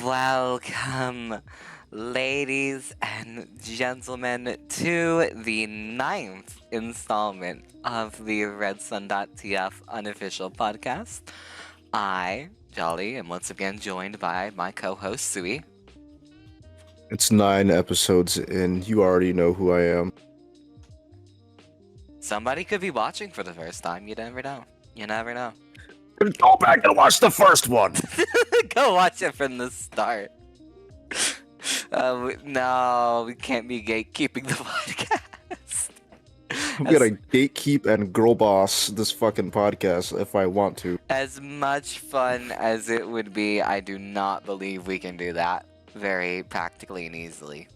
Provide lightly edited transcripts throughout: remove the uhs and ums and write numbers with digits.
Welcome, ladies and gentlemen, to the ninth installment of the Redsun.tf unofficial podcast. I, Jolly, am once again joined by my co-host, Sui. It's 9 episodes in. You already know who I am. Somebody could be watching for the first time. You never know. You never know. Go back and watch the first one. Go watch it from the start. No, we can't be gatekeeping the podcast. I'm gonna gatekeep and girl boss this fucking podcast if I want to. As much fun as it would be, I do not believe we can do that very practically and easily.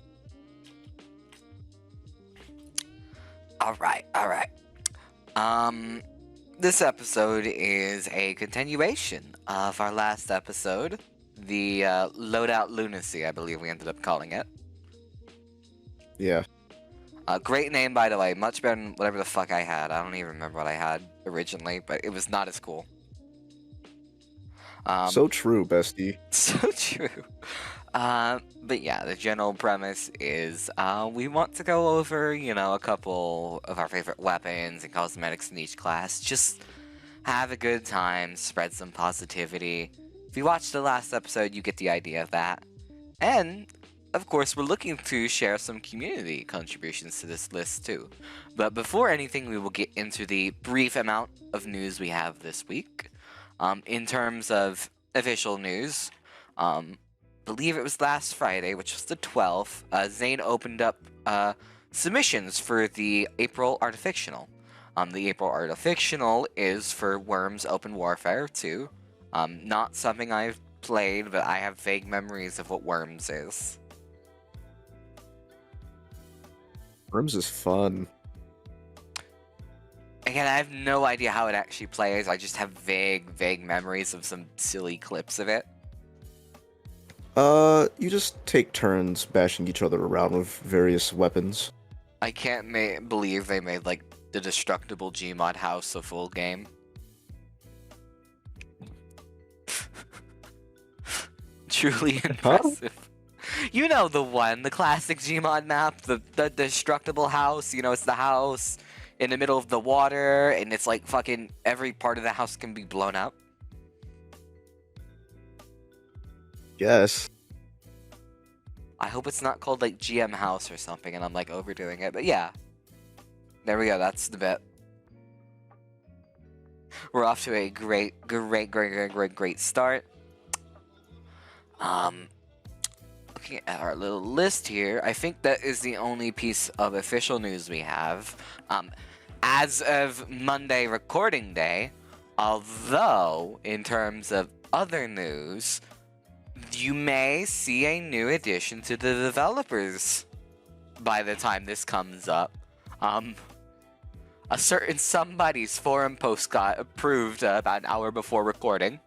Alright. This episode is a continuation of our last episode, the Loadout Lunacy, I believe we ended up calling it. Yeah. Great name, by the way. Much better than whatever the fuck I had. I don't even remember what I had originally, but it was not as cool. So true, bestie. So true. But yeah, the general premise is we want to go over, a couple of our favorite weapons and cosmetics in each class. Just have a good time, spread some positivity. If you watched the last episode, you get the idea of that. And, of course, we're looking to share some community contributions to this list too. But before anything, we will get into the brief amount of news we have this week. In terms of official news, believe it was last Friday, which was the 12th, Zane opened up submissions for the April Artifictional. The April Artifictional is for Worms Open Warfare 2. Not something I've played, but I have vague memories of what Worms is. Worms is fun. Again, I have no idea how it actually plays. I just have vague memories of some silly clips of it. You just take turns bashing each other around with various weapons. I can't believe they made, like, the destructible Gmod house a full game. Truly impressive. You know the one, the classic Gmod map, the destructible house, it's the house in the middle of the water, and it's like fucking every part of the house can be blown up. Yes. I hope it's not called like GM House or something and I'm like overdoing it, but yeah. There we go, that's the bit. We're off to a great start. Looking at our little list here, I think that is the only piece of official news we have. As of Monday recording day, although in terms of other news, you may see a new addition to the developers by the time this comes up. A certain somebody's forum post got approved about an hour before recording.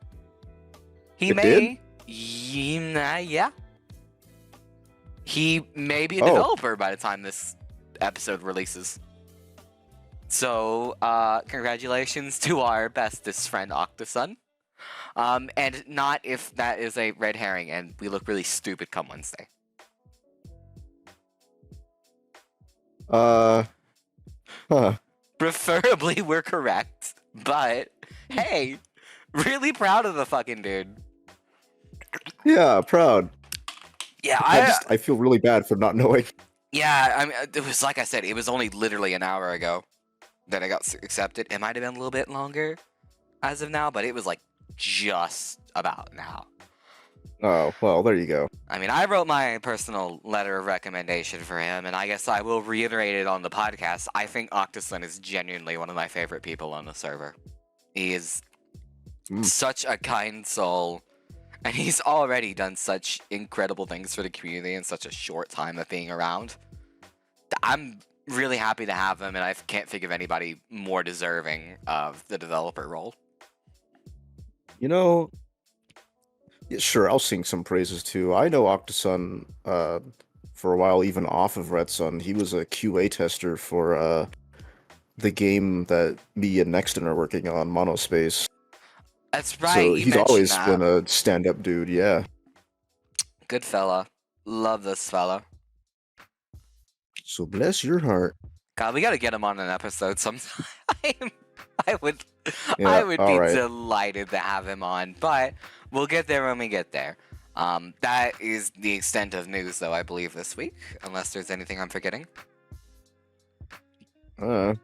He may... Yeah. He may be a developer by the time this episode releases. So, congratulations to our bestest friend, Octosun. And not if that is a red herring and we look really stupid come Wednesday. Preferably we're correct, but hey, really proud of the fucking dude. Yeah, proud. Yeah, I feel really bad for not knowing. Yeah, I mean, it was like I said, it was only literally an hour ago that I got accepted. It might have been a little bit longer as of now, but it was like just about now. Oh, well, there you go. I mean, I wrote my personal letter of recommendation for him, and I guess I will reiterate it on the podcast. I think Octosun is genuinely one of my favorite people on the server. He is such a kind soul, and he's already done such incredible things for the community in such a short time of being around. I'm really happy to have him, and I can't think of anybody more deserving of the developer role. Yeah, sure, I'll sing some praises too. I know Octosun for a while, even off of Redsun. He was a QA tester for the game that me and Nexton are working on, Monospace. That's right. So he's always been a stand-up dude, yeah. Good fella. Love this fella. So bless your heart. God, we gotta get him on an episode sometime. I would, I Yeah, would all be right. delighted to have him on, but we'll get there when we get there. That is the extent of news, though, I believe, this week, unless there's anything I'm forgetting. I'm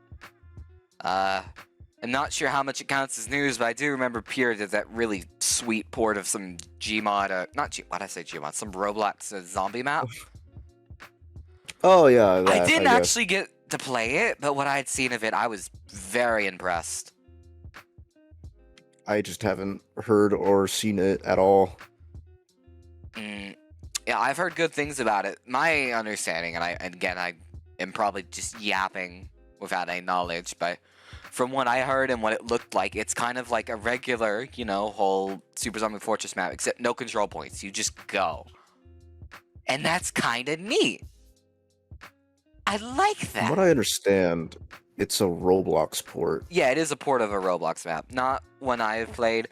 not sure how much it counts as news, but I do remember Pierre did that really sweet port of some Gmod, why'd I say Gmod? Some Roblox zombie map. Oh yeah, I that, didn't guess. actually get to play it, but what I had seen of it, I was very impressed. I just haven't heard or seen it at all. Yeah, I've heard good things about it. My understanding, and I am probably just yapping without any knowledge, but from what I heard and what it looked like, it's kind of like a regular, whole Super Zombie Fortress map, except no control points. You just go. And that's kind of neat. I like that. From what I understand, it's a Roblox port. Yeah, it is a port of a Roblox map. Not one I have played.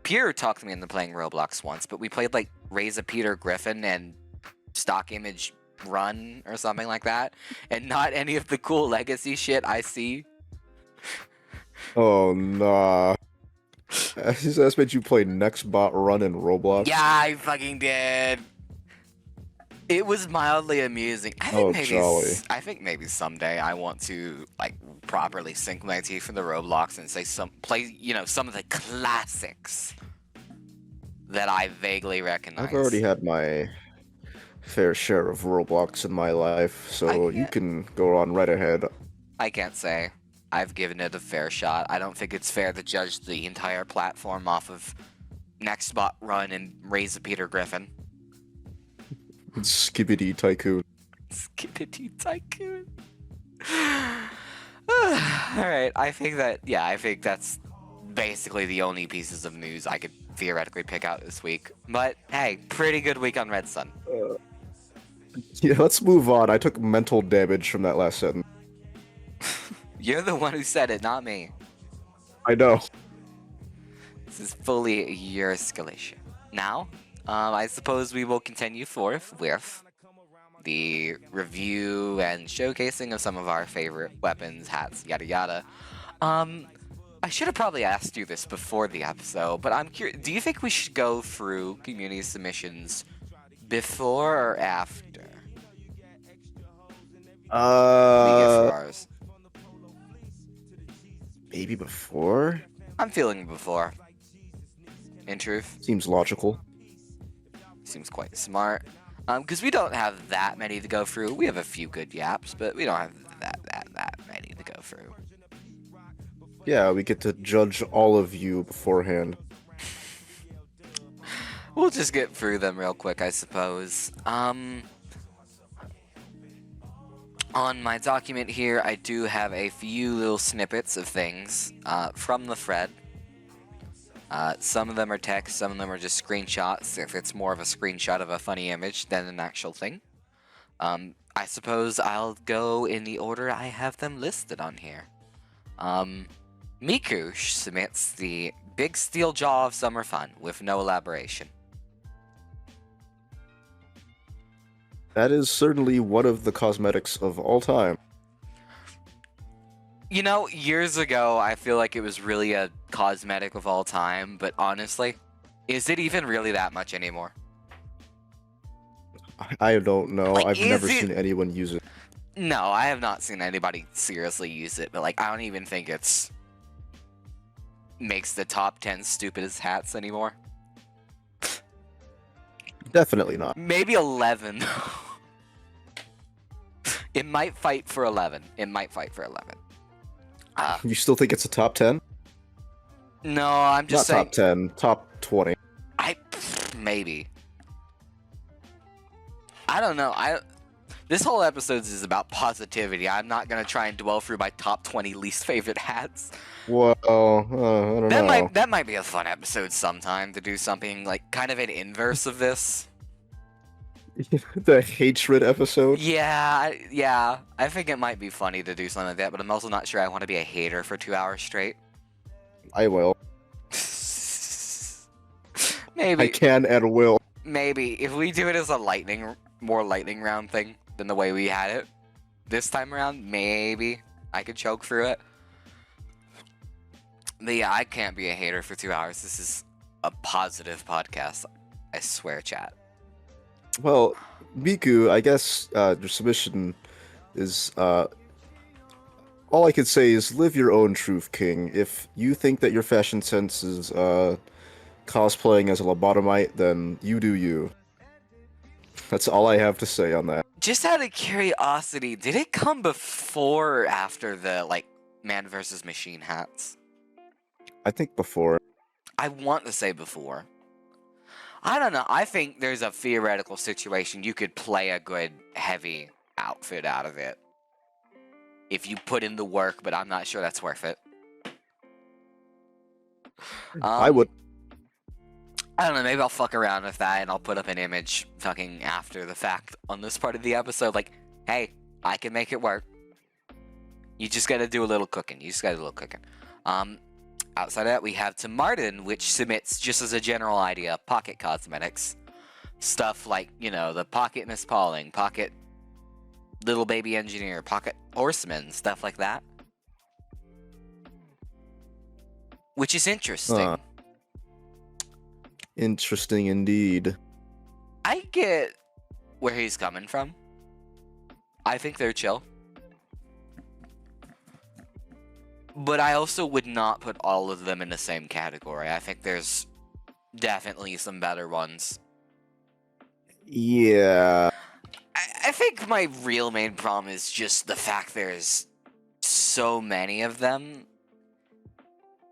Pierre talked me into playing Roblox once, but we played like Raise a Peter Griffin and Stock Image Run or something like that, and not any of the cool legacy shit I see. Oh nah. That's made you play Nextbot Run in Roblox? Yeah, I fucking did. It was mildly amusing. I think maybe someday I want to like properly sink my teeth into Roblox and play some of the classics that I vaguely recognize. I've already had my fair share of Roblox in my life, so you can go on right ahead. I can't say I've given it a fair shot. I don't think it's fair to judge the entire platform off of Nextbot Run and Raise a Peter Griffin. Skibbity Tycoon. Skibbity Tycoon. Alright, I think that's basically the only pieces of news I could theoretically pick out this week. But hey, pretty good week on Redsun. Yeah, let's move on. I took mental damage from that last sentence. You're the one who said it, not me. I know. This is fully your escalation. Now, I suppose we will continue forth with the review and showcasing of some of our favorite weapons, hats, yada yada. I should have probably asked you this before the episode, but I'm curious, do you think we should go through community submissions before or after we get through ours? Maybe before? I'm feeling before. In truth. Seems logical. Seems quite smart. Because we don't have that many to go through. We have a few good yaps, but we don't have that many to go through. Yeah, we get to judge all of you beforehand. We'll just get through them real quick, I suppose. On my document here, I do have a few little snippets of things from the thread. Some of them are text, some of them are just screenshots, if it's more of a screenshot of a funny image than an actual thing. I suppose I'll go in the order I have them listed on here. Mikush submits the Big Steel Jaw of Summer Fun with no elaboration. That is certainly one of the cosmetics of all time. You know, years ago, I feel like it was really a cosmetic of all time, but honestly, is it even really that much anymore? I don't know. Like, I've never seen anyone use it. No, I have not seen anybody seriously use it, but like, I don't even think it's makes the top 10 stupidest hats anymore. Definitely not. Maybe 11. It might fight for 11. You still think it's a top 10? No, I'm just saying. Not top 10, top 20. Maybe. I don't know. This whole episode is about positivity. I'm not gonna try and dwell through my top 20 least favorite hats. Well, I don't know. That might be a fun episode sometime to do something like kind of an inverse of this. The hatred episode? Yeah. I think it might be funny to do something like that, but I'm also not sure I want to be a hater for 2 hours straight. I will. Maybe. I can and will. maybe if we do it as a more lightning round thing than the way we had it this time around, maybe I could choke through it. But yeah, I can't be a hater for 2 hours. This is a positive podcast. I swear, chat. Well, Miku, I guess your submission is all I could say is live your own truth, King. If you think that your fashion sense is cosplaying as a lobotomite, then you do you. That's all I have to say on that. Just out of curiosity, did it come before or after the, like, Man vs. Machine hats? I think before. I want to say before. I don't know. I think there's a theoretical situation you could play a good heavy outfit out of it. If you put in the work, but I'm not sure that's worth it. I would. I don't know, maybe I'll fuck around with that and I'll put up an image fucking after the fact on this part of the episode. Like, hey, I can make it work. You just gotta do a little cooking. Outside of that, we have to Martin, which submits, just as a general idea, pocket cosmetics. Stuff like, you know, the pocket Miss Pauling, pocket little baby engineer, pocket horseman, stuff like that. Which is interesting. Interesting indeed. I get where he's coming from. I think they're chill. But I also would not put all of them in the same category. I think there's definitely some better ones. Yeah. I think my real main problem is just the fact there's so many of them.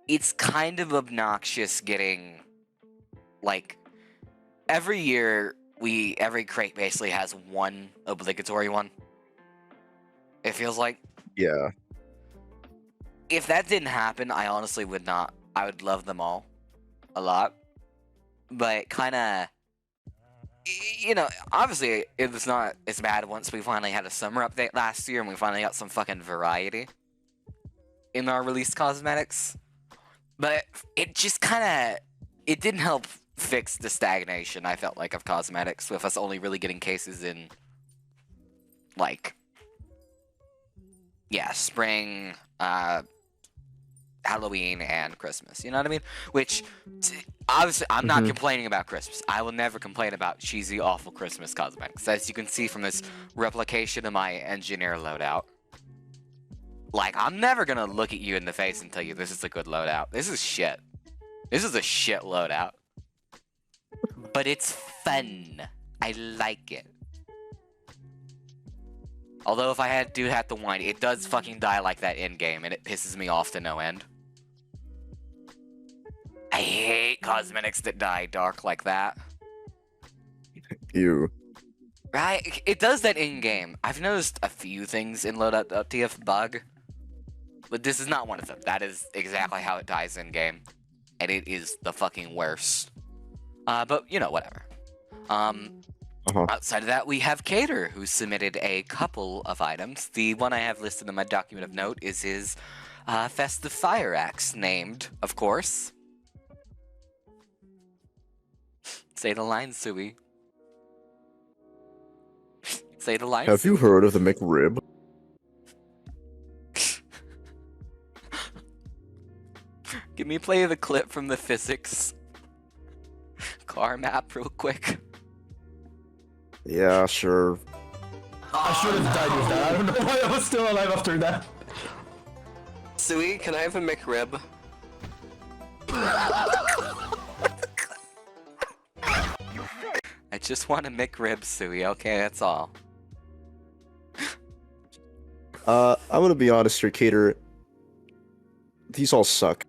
It's kind of obnoxious getting, like, every year every crate basically has one obligatory one. It feels like. Yeah. If that didn't happen, I honestly would not. I would love them all a lot. But kind of, you know, obviously it was not as bad once we finally had a summer update last year and we finally got some fucking variety in our released cosmetics. But it just kind of, it didn't help fix the stagnation, I felt like, of cosmetics, with us only really getting cases in, like, yeah, spring, Halloween, and Christmas. You know what I mean? Which, obviously, I'm not complaining about Christmas. I will never complain about cheesy, awful Christmas cosmetics. As you can see from this replication of my engineer loadout. Like, I'm never gonna look at you in the face and tell you this is a good loadout. This is shit. This is a shit loadout. But it's fun. I like it. Although if I have to whine, it does fucking die like that in-game, and it pisses me off to no end. I hate cosmetics that die dark like that. Ew. Right? It does that in-game. I've noticed a few things in Loadout.tf bug, but this is not one of them. That is exactly how it dies in-game, and it is the fucking worst. But, you know, whatever. Outside of that, we have Cater, who submitted a couple of items. The one I have listed in my document of note is his festive fire axe, named, of course. Say the line, Sui. Say the line. Have you heard of the McRib? Give me play the clip from the physics car map real quick. Yeah, sure. I should have died with that. I don't know why I was still alive after that. Sui, can I have a McRib? I just want to McRib, Sui. Okay, that's all. I'm gonna be honest here, Cater. These all suck.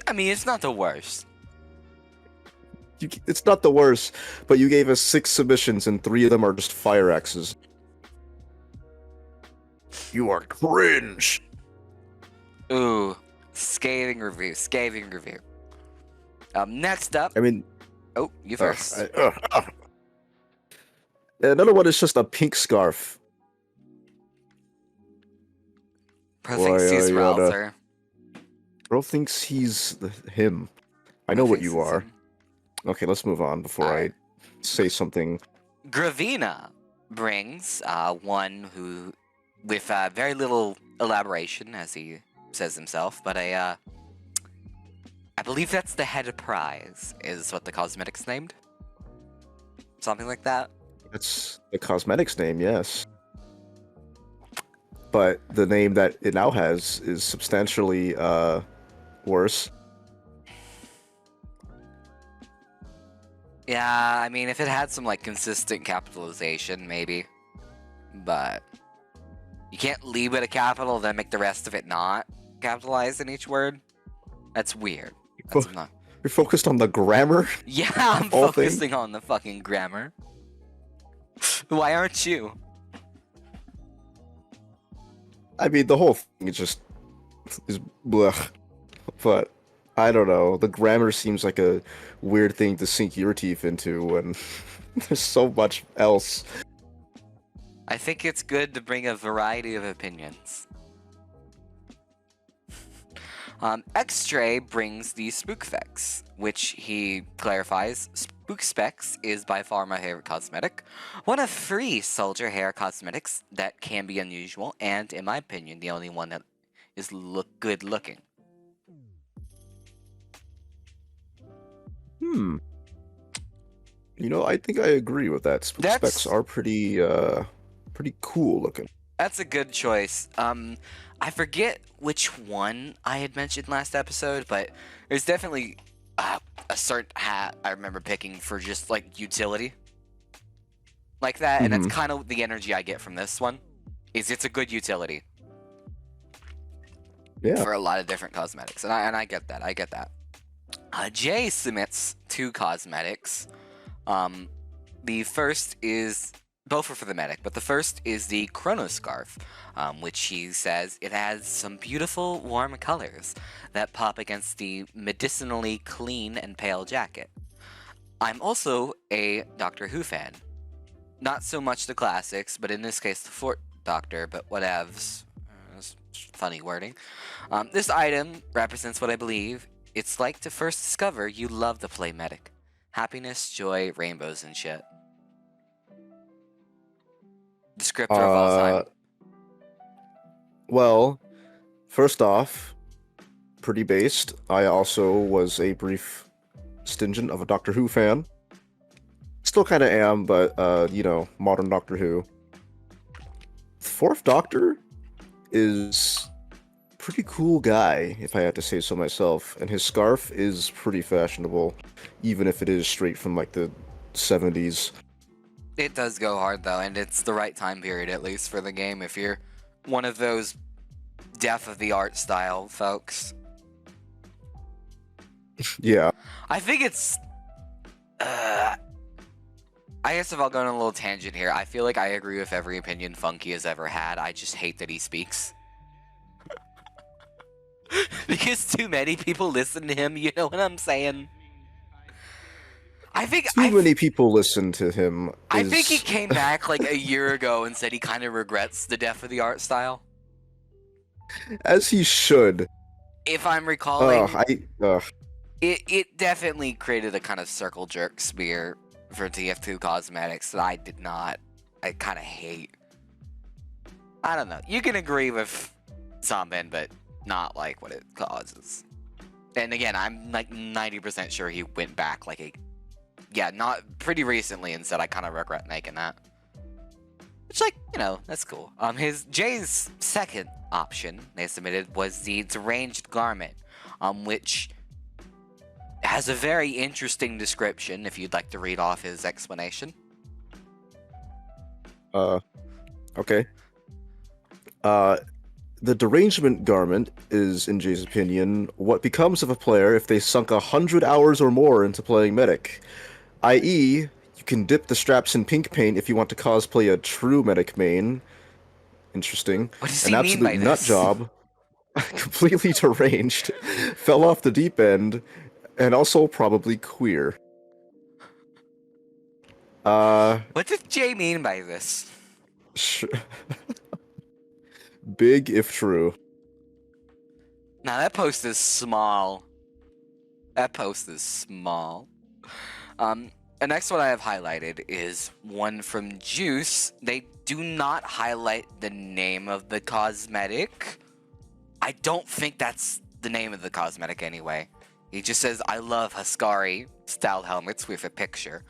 I mean, it's not the worst. It's not the worst, but you gave us 6 submissions and 3 of them are just fire axes. You are cringe. Ooh, scathing review. Next up. I mean, oh, you first. Another one is just a pink scarf. Bro thinks he's Rouser. Bro thinks he's him. I know what you are. Okay, let's move on before Alright. I say something. Gravina brings one who, with very little elaboration, as he says himself, but I believe that's the head prize, is what the cosmetic's named. Something like that. That's the cosmetics name, yes. But the name that it now has is substantially worse. Yeah, I mean, if it had some like consistent capitalization, maybe. But you can't leave it a capital, then make the rest of it not capitalized in each word. That's weird. That's not. You're focused on the grammar? Yeah, I'm All thing? focusing on the fucking grammar. Why aren't you? I mean, the whole thing is blech. But I don't know. The grammar seems like a weird thing to sink your teeth into when there's so much else. I think it's good to bring a variety of opinions. X-Stray brings the Spookfex, which he clarifies, Spookspecs is by far my favorite cosmetic. One of 3 soldier hair cosmetics that can be unusual, and in my opinion, the only one that is good looking. You know, I think I agree with that. Specs are pretty cool looking. That's a good choice. I forget which one I had mentioned last episode, but there's definitely a certain hat I remember picking for just like utility, like that, and that's kind of the energy I get from this one. It's a good utility. Yeah. For a lot of different cosmetics, and I get that. I get that. Jay submits 2 cosmetics. The first is both are for the medic, but the first is the Chrono Scarf, which he says it has some beautiful warm colors that pop against the medicinally clean and pale jacket. I'm also a Doctor Who fan. Not so much the classics, but in this case the 4th Doctor, but whatevs. Funny wording. This item represents what I believe it's like to first discover you love to play medic. Happiness, joy, rainbows, and shit. Descriptor of all time. Well, first off, pretty based. I also was a brief stingent of a Doctor Who fan. Still kind of am, but, you know, modern Doctor Who. 4th Doctor is pretty cool guy, if I had to say so myself, and his scarf is pretty fashionable, even if it is straight from, like, the 70s. It does go hard, though, and it's the right time period, at least, for the game, if you're one of those deaf of the art style folks. Yeah. I think it's... I guess if I'll go on a little tangent here, I feel like I agree with every opinion Funky has ever had. I just hate that he speaks. Because too many people listen to him, you know what I'm saying? I think Too many people listen to him. I think he came back like a year ago and said he kind of regrets the death of the art style. As he should. If I'm recalling, Ugh. It definitely created a kind of circle jerk spear for TF2 cosmetics that I kind of hate. I don't know. You can agree with something, but not like what it causes. And again, I'm like 90% sure he went back like not pretty recently and said I kind of regret making that. Which, like, you know, that's cool. Jay's second option they submitted was the deranged garment, which has a very interesting description if you'd like to read off his explanation. Okay. The derangement garment is, in Jay's opinion, what becomes of a player if they sunk 100 hours or more into playing medic. I.e., you can dip the straps in pink paint if you want to cosplay a true medic main. Interesting. What does An he mean by absolute nut this? job. Completely deranged. Fell off the deep end. And also probably queer. What did Jay mean by this? Big if true. Now that post is small. That post is small. The next one I have highlighted is one from Juice. They do not highlight the name of the cosmetic. I don't think that's the name of the cosmetic anyway. He just says, I love Husqvarna style helmets with a picture.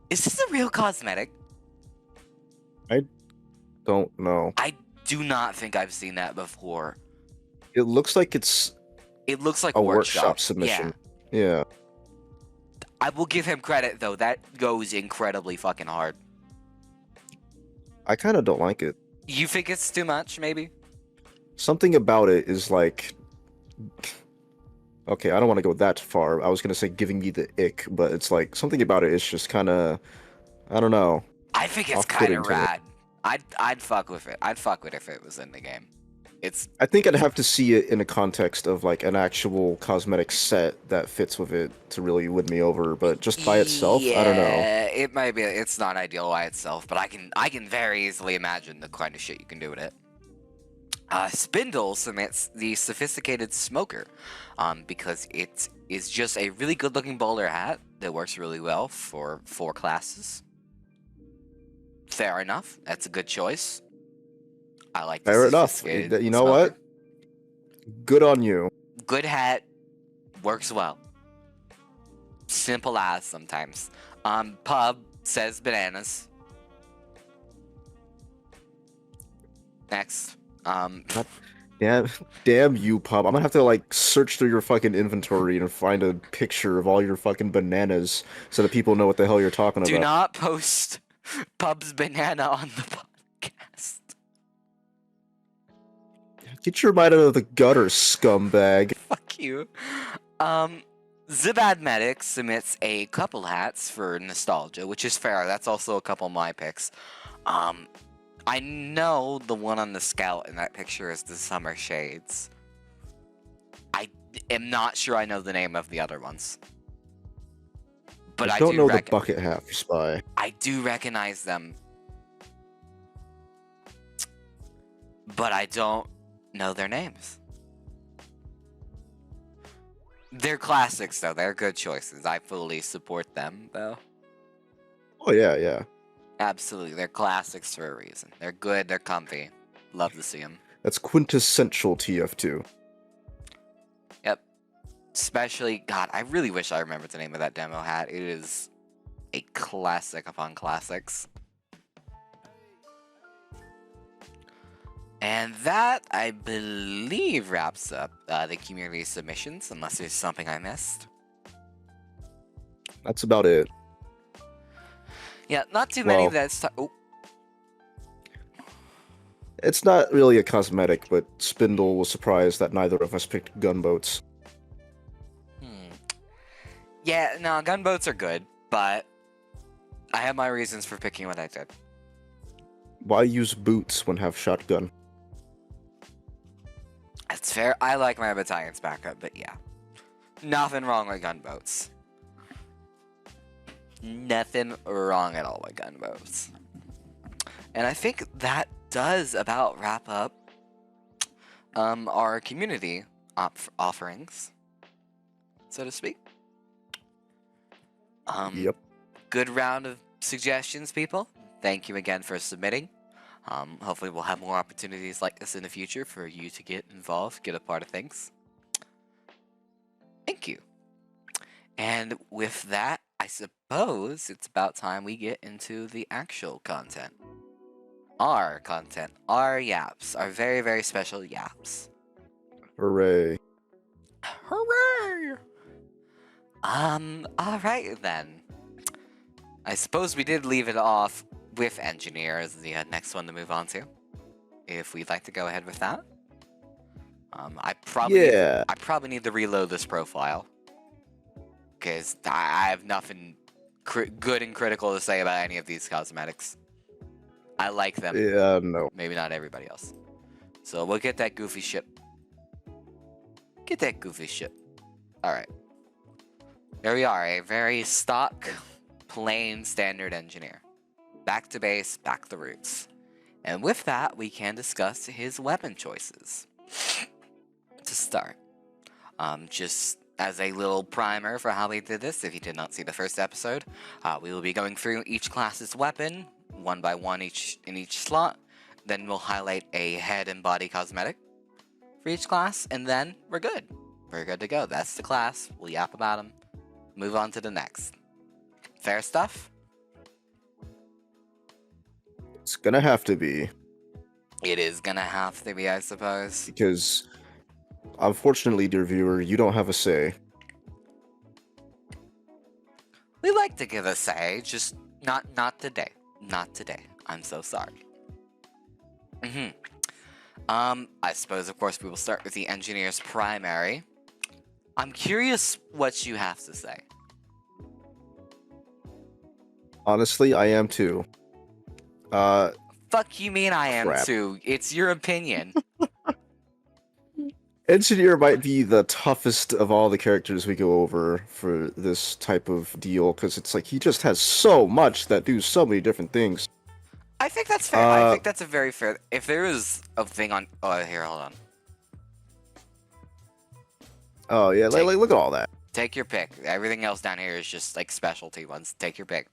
Is this a real cosmetic? Don't know. I do not think I've seen that before. It looks like it's It looks like a workshop. workshop submission. Yeah. I will give him credit though. That goes incredibly fucking hard. I kind of don't like it. You think it's too much, maybe? Something about it is like... Okay, I don't want to go that far. I was going to say giving me the ick, but it's like something about it is just kind of... I don't know. I think it's Off-putting kind of to me. rad. I'd fuck with it. I'd fuck with it if it was in the game. It's I think I'd have to see it in a context of like an actual cosmetic set that fits with it to really win me over, but just by itself, I don't know. Yeah, it might be. It's not ideal by itself, but I can very easily imagine the kind of shit you can do with it. Spindle submits the sophisticated smoker, because it is just a really good-looking bowler hat that works really well for 4 classes. Fair enough. That's a good choice. I like the Fair enough. sophisticated You know smoker. what? Good on you. Good hat, works well. Simple as sometimes. Pub says bananas. Next. Damn you, Pub. I'm gonna have to like search through your fucking inventory and find a picture of all your fucking bananas so that people know what the hell you're talking Do about. not post Pub's banana on the podcast. Get your mind out of the gutter, scumbag. Fuck you. Zibad Medic submits a couple hats for nostalgia, which is fair. That's also a couple of my picks. I know the one on the scout in that picture is the Summer Shades. I am not sure I know the name of the other ones. But I don't do know the bucket hat for Spy. I do recognize them. But I don't know their names. They're classics, though. They're good choices. I fully support them, though. Oh yeah, yeah. Absolutely. They're classics for a reason. They're good. They're comfy. Love to see them. That's quintessential TF2. Yep. Especially, God, I really wish I remembered the name of that demo hat. It is a classic upon classics. And that, I believe, wraps up the community submissions, unless there's something I missed. That's about it. Yeah, not too many Well- that's... Oh, It's not really a cosmetic, but Spindle was surprised that neither of us picked gunboats. Yeah, no, gunboats are good, but I have my reasons for picking what I did. Why use boots when have shotgun? That's fair. I like my battalion's backup, but yeah. Nothing wrong with gunboats. Nothing wrong at all with gunboats. And I think that does about wrap up our community offerings, so to speak. Yep. Good round of suggestions, people. Thank you again for submitting. Hopefully we'll have more opportunities like this in the future for you to get involved, get a part of things. Thank you. And with that, I suppose it's about time we get into the actual content. Our content, our yaps, our very, very special yaps. Hooray. Hooray! Alright then. I suppose we did leave it off with engineer as the next one to move on to. If we'd like to go ahead with that. I probably need to reload this profile. Because I have nothing good and critical to say about any of these cosmetics. I like them. Yeah, no. Maybe not everybody else. So we'll get that goofy shit. Get that goofy shit. Alright. There we are, a very stock, plain, standard engineer. Back to base, back to roots. And with that, we can discuss his weapon choices. To start, just as a little primer for how we did this, if you did not see the first episode, we will be going through each class's weapon, one by one in each slot. Then we'll highlight a head and body cosmetic for each class, and then we're good. We're good to go. That's the class. We'll yap about them. Move on to the next. Fair stuff? It's gonna have to be, It is gonna have to be, I suppose. because unfortunately, dear viewer, you don't have a say. We like to give a say, just not today. Not today. I'm so sorry. I suppose, of course, we will start with the engineer's primary. I'm curious what you have to say. Honestly, I am too. Fuck you mean I am Crap. too. It's your opinion. Engineer might be the toughest of all the characters we go over for this type of deal, because it's like he just has so much that do so many different things. I think that's fair. I think that's a very fair. If there is a thing on. Oh, here, hold on. Oh yeah, like look at all that. Take your pick. Everything else down here is just like specialty ones. Take your pick.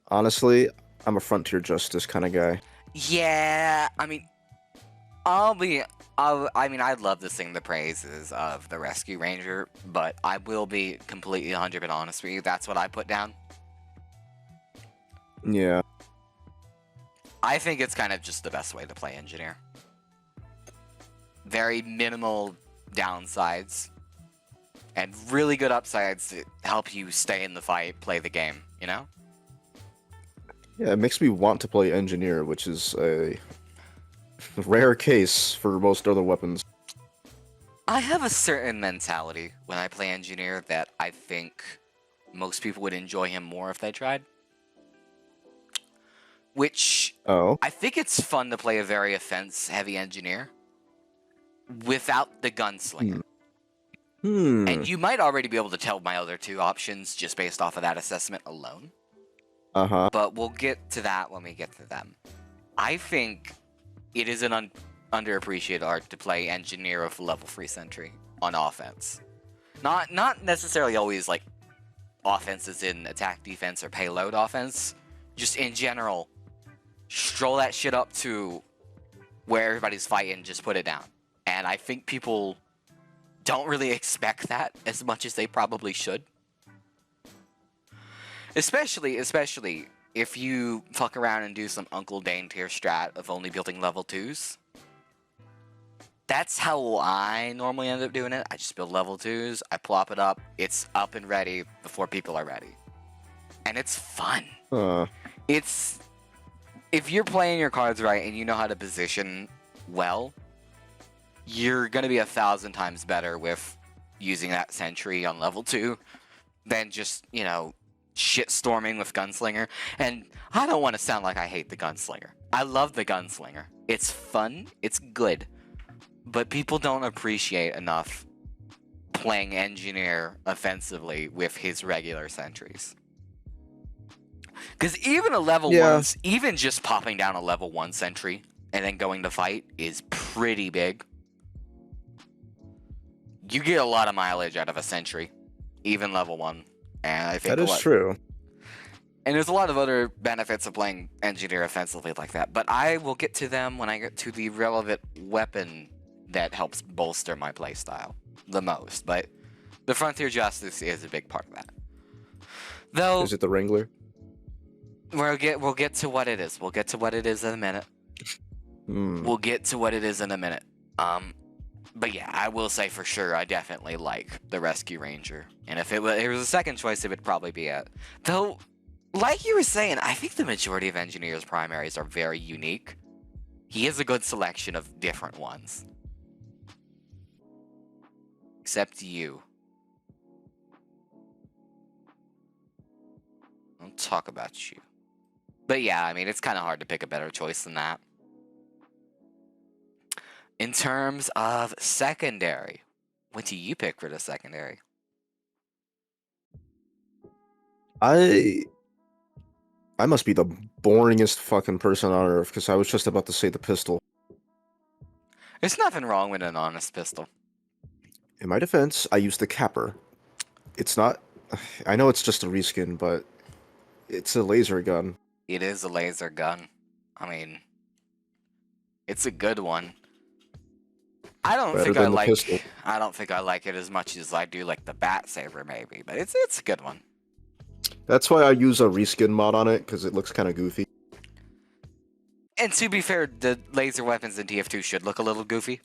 Honestly, I'm a frontier justice kind of guy. Yeah, I mean, I'd love to sing the praises of the Rescue Ranger, but I will be completely 100% honest with you. That's what I put down. Yeah. I think it's kind of just the best way to play Engineer. Very minimal downsides, and really good upsides to help you stay in the fight, play the game, you know? Yeah, it makes me want to play engineer, which is a rare case for most other weapons. I have a certain mentality when I play Engineer that I think most people would enjoy him more if they tried. Which, Oh. I think it's fun to play a very offense-heavy Engineer without the gunslinger. And you might already be able to tell my other two options just based off of that assessment alone. Uh-huh. But we'll get to that when we get to them. I think it is an underappreciated art to play Engineer with level 3 Sentry on offense. Not necessarily always like offenses in attack, defense, or payload offense. Just in general, stroll that shit up to where everybody's fighting, just put it down. And I think people don't really expect that as much as they probably should. Especially if you fuck around and do some Uncle Dane tier strat of only building level 2s. That's how I normally end up doing it. I just build level 2s, I plop it up, it's up and ready before people are ready. And it's fun. It's... If you're playing your cards right and you know how to position well, you're going to be 1,000 times better with using that sentry on level 2 than just, you know, shitstorming with Gunslinger. And I don't want to sound like I hate the Gunslinger. I love the Gunslinger. It's fun, it's good. But people don't appreciate enough playing Engineer offensively with his regular sentries. Because even a level 1, even just popping down a level 1 sentry and then going to fight is pretty big. You get a lot of mileage out of a sentry, even level 1. And I think that is true. And there's a lot of other benefits of playing Engineer offensively like that, but I will get to them when I get to the relevant weapon that helps bolster my playstyle the most. But the Frontier Justice is a big part of that. Though, is it the Wrangler? We'll get to what it is. We'll get to what it is in a minute. We'll get to what it is in a minute. But yeah, I will say for sure, I definitely like the Rescue Ranger. And if it was a second choice, it would probably be it. Though, like you were saying, I think the majority of Engineer's primaries are very unique. He has a good selection of different ones. Except you. I'll talk about you. But yeah, I mean, it's kind of hard to pick a better choice than that. In terms of secondary, what do you pick for the secondary? I must be the boringest fucking person on earth, because I was just about to say the pistol. There's nothing wrong with an honest pistol. In my defense, I used the capper. It's not. I know it's just a reskin, but it's a laser gun. It is a laser gun. I mean, it's a good one. I don't Better think than the pistol. I don't think I like it as much as I do like the bat saber maybe, but it's a good one. That's why I use a reskin mod on it, because it looks kind of goofy. And to be fair, the laser weapons in TF2 should look a little goofy.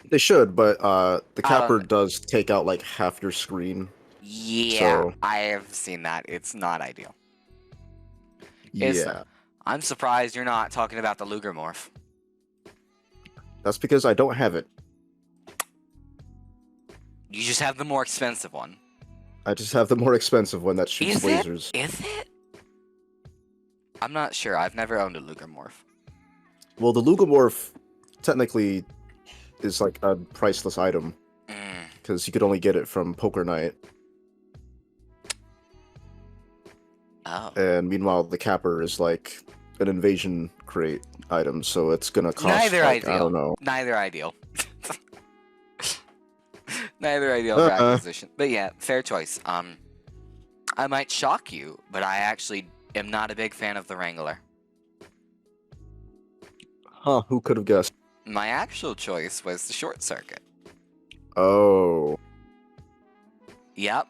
They should, but the I don't- capper does take out like half your screen. Yeah, So- I have seen that. It's not ideal. It's- Yeah, I'm surprised you're not talking about the Luger morph. that's because I don't have it. You just have the more expensive one. I just have the more expensive one that shoots lasers. Is it? I'm not sure. I've never owned a Luger morph. Well, the Lugomorph technically is like a priceless item Mm. because you could only get it from Poker Night, Oh. and meanwhile the capper is like an invasion crate item, so it's gonna cost. Neither like, ideal. I don't know. Neither ideal. Neither ideal for acquisition. But yeah, fair choice. I might shock you, but I actually am not a big fan of the Wrangler. Huh? Who could have guessed? My actual choice was the Short Circuit. Oh, Yep.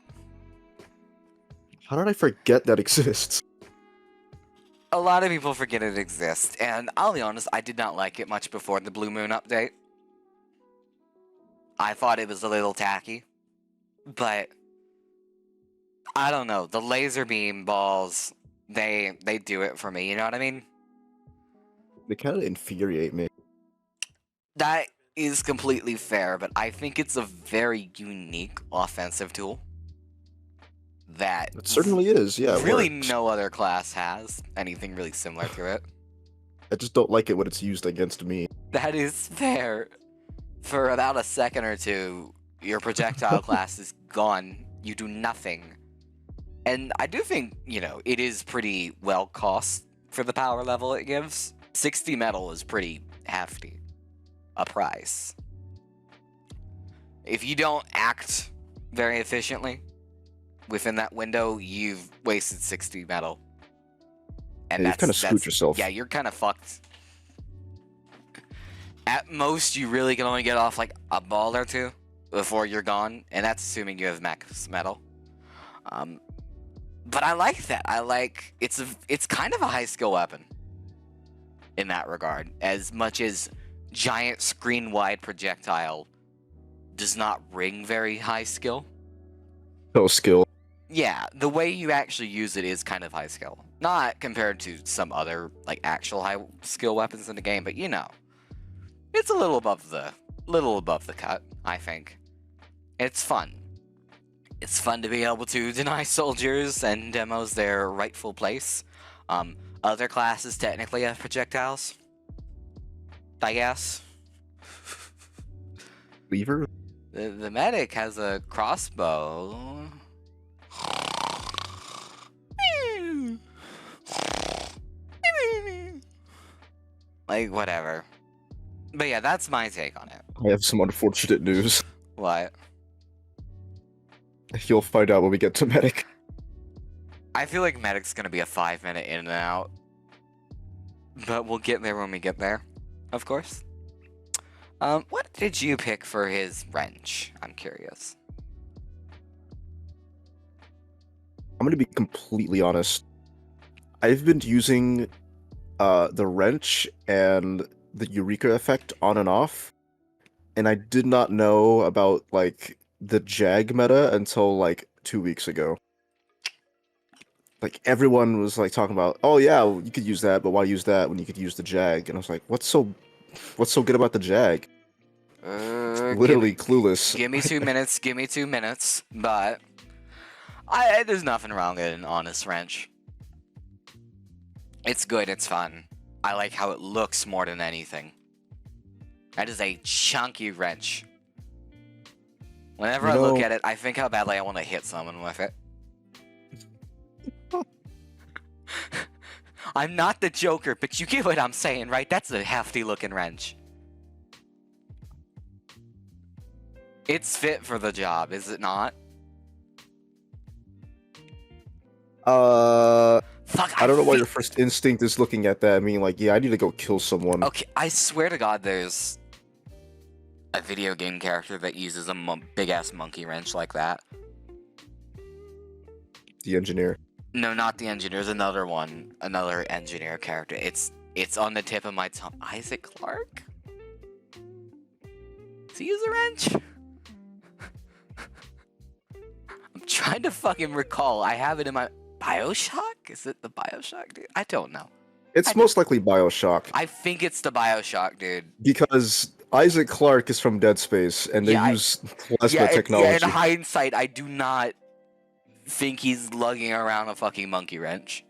how did I forget that exists? A lot of people forget it exists, and I'll be honest, I did not like it much before the Blue Moon update. I thought it was a little tacky, but I don't know. The laser beam balls, they do it for me, you know what I mean? They kind of infuriate me. That is completely fair, but I think it's a very unique offensive tool that It certainly is. Yeah, it really works. no other class has anything really similar to it. I just don't like it when it's used against me. That is fair. For about a second or two, your projectile class is gone. You do nothing. And I do think, you know, it is pretty well cost for the power level it gives. 60 metal is pretty hefty a price. If you don't act very efficiently within that window, you've wasted 60 metal. And Yeah, you've kinda screwed yourself. Yeah, you're kind of fucked. At most, you really can only get off like a ball or two before you're gone, and that's assuming you have max metal. But I like that. I like it's kind of a high skill weapon in that regard. As much as giant screen wide projectile does not ring very high skill. No skill. Yeah, the way you actually use it is kind of high skill. Not compared to some other like actual high skill weapons in the game, but you know. It's a little above the cut, I think. It's fun. It's fun to be able to deny soldiers and demos their rightful place. Other classes technically have projectiles, I guess. Weaver? The medic has a crossbow. Like, whatever. But yeah, that's my take on it. I have some unfortunate news. What? You'll find out when we get to medic. I feel like medic's gonna be a 5-minute in and out. But we'll get there when we get there, of course. What did you pick for his wrench? I'm curious. I'm gonna be completely honest. I've been using the wrench and the Eureka effect on and off, and I did not know about like the Jag meta until like 2 weeks ago. Like everyone was like talking about, oh yeah, you could use that, but why use that when you could use the Jag? And I was like, what's so good about the Jag? Literally clueless. Give me 2 minutes. Give me 2 minutes. But there's nothing wrong with an honest wrench. It's good. It's fun. I like how it looks more than anything. That is a chunky wrench. Whenever I look at it, I think how badly I want to hit someone with it. I'm not the Joker, but you get what I'm saying, right? That's a hefty looking wrench. It's fit for the job, is it not? Fuck, I don't know why fe- your first instinct is looking at that. I mean, like, yeah, I need to go kill someone. Okay, I swear to God, there's a video game character that uses a big ass monkey wrench like that. The engineer. No, not the engineer. There's another one, another engineer character. It's on the tip of my tongue. Isaac Clarke? Does he use a wrench? I'm trying to fucking recall. I have it in my BioShock. Is it the BioShock dude? I don't know. It's most likely Bioshock. I think it's the BioShock dude. Because Isaac Clarke is from Dead Space, and they Yeah, use plasma technology. Yeah, in hindsight, I do not think he's lugging around a fucking monkey wrench.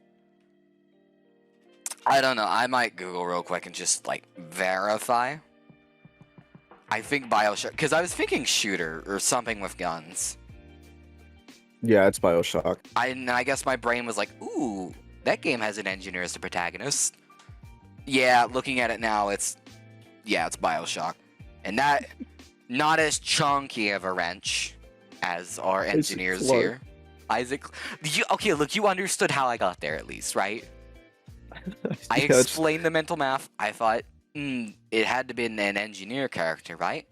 I don't know. I might Google real quick and just, like, verify. I think BioShock, because I was thinking shooter or something with guns. Yeah, it's Bioshock. I guess my brain was like, ooh, that game has an engineer as the protagonist. Yeah, looking at it now, it's BioShock. And that, not as chunky of a wrench as our engineers Clarke. here. Isaac, okay, look, you understood how I got there at least, right? I Yeah, it's- explained the mental math. I thought, it had to be an engineer character, right?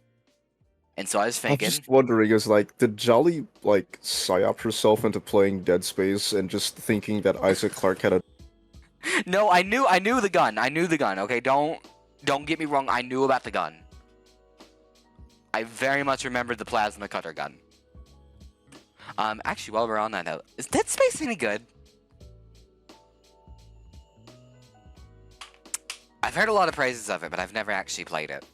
And so I was I'm thinking, just wondering, is like, did Jolly like psyop herself into playing Dead Space and just thinking that Isaac Clarke had a? no, I knew the gun. I knew the gun. Okay, don't get me wrong. I knew about the gun. I very much remembered the plasma cutter gun. Actually, while we're on that note, is Dead Space any good? I've heard a lot of praises of it, but I've never actually played it.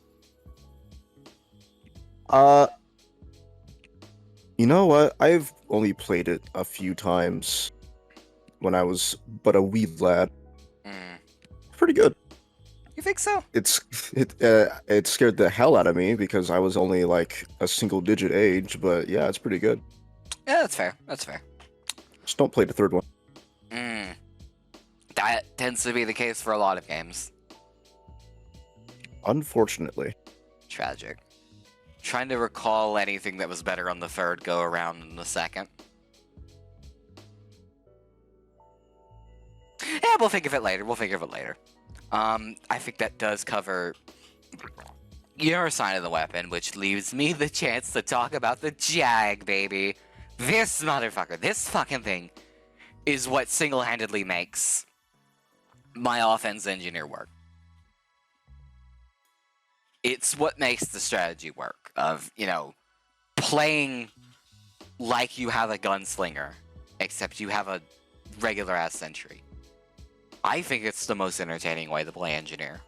You know what? I've only played it a few times when I was but a wee lad. Mm. Pretty good. You think so? It scared the hell out of me because I was only like a single digit age, but yeah, it's pretty good. Yeah, that's fair. That's fair. Just don't play the third one. That tends to be the case for a lot of games. Unfortunately. Tragic. Trying to recall anything that was better on the third go around than the second. Yeah, we'll think of it later. I think that does cover your side of the weapon, which leaves me the chance to talk about the Jag, baby. This motherfucker, this fucking thing, is what single-handedly makes my offense engineer work. It's what makes the strategy work of, playing like you have a gunslinger, except you have a regular-ass sentry. I think it's the most entertaining way to play engineer.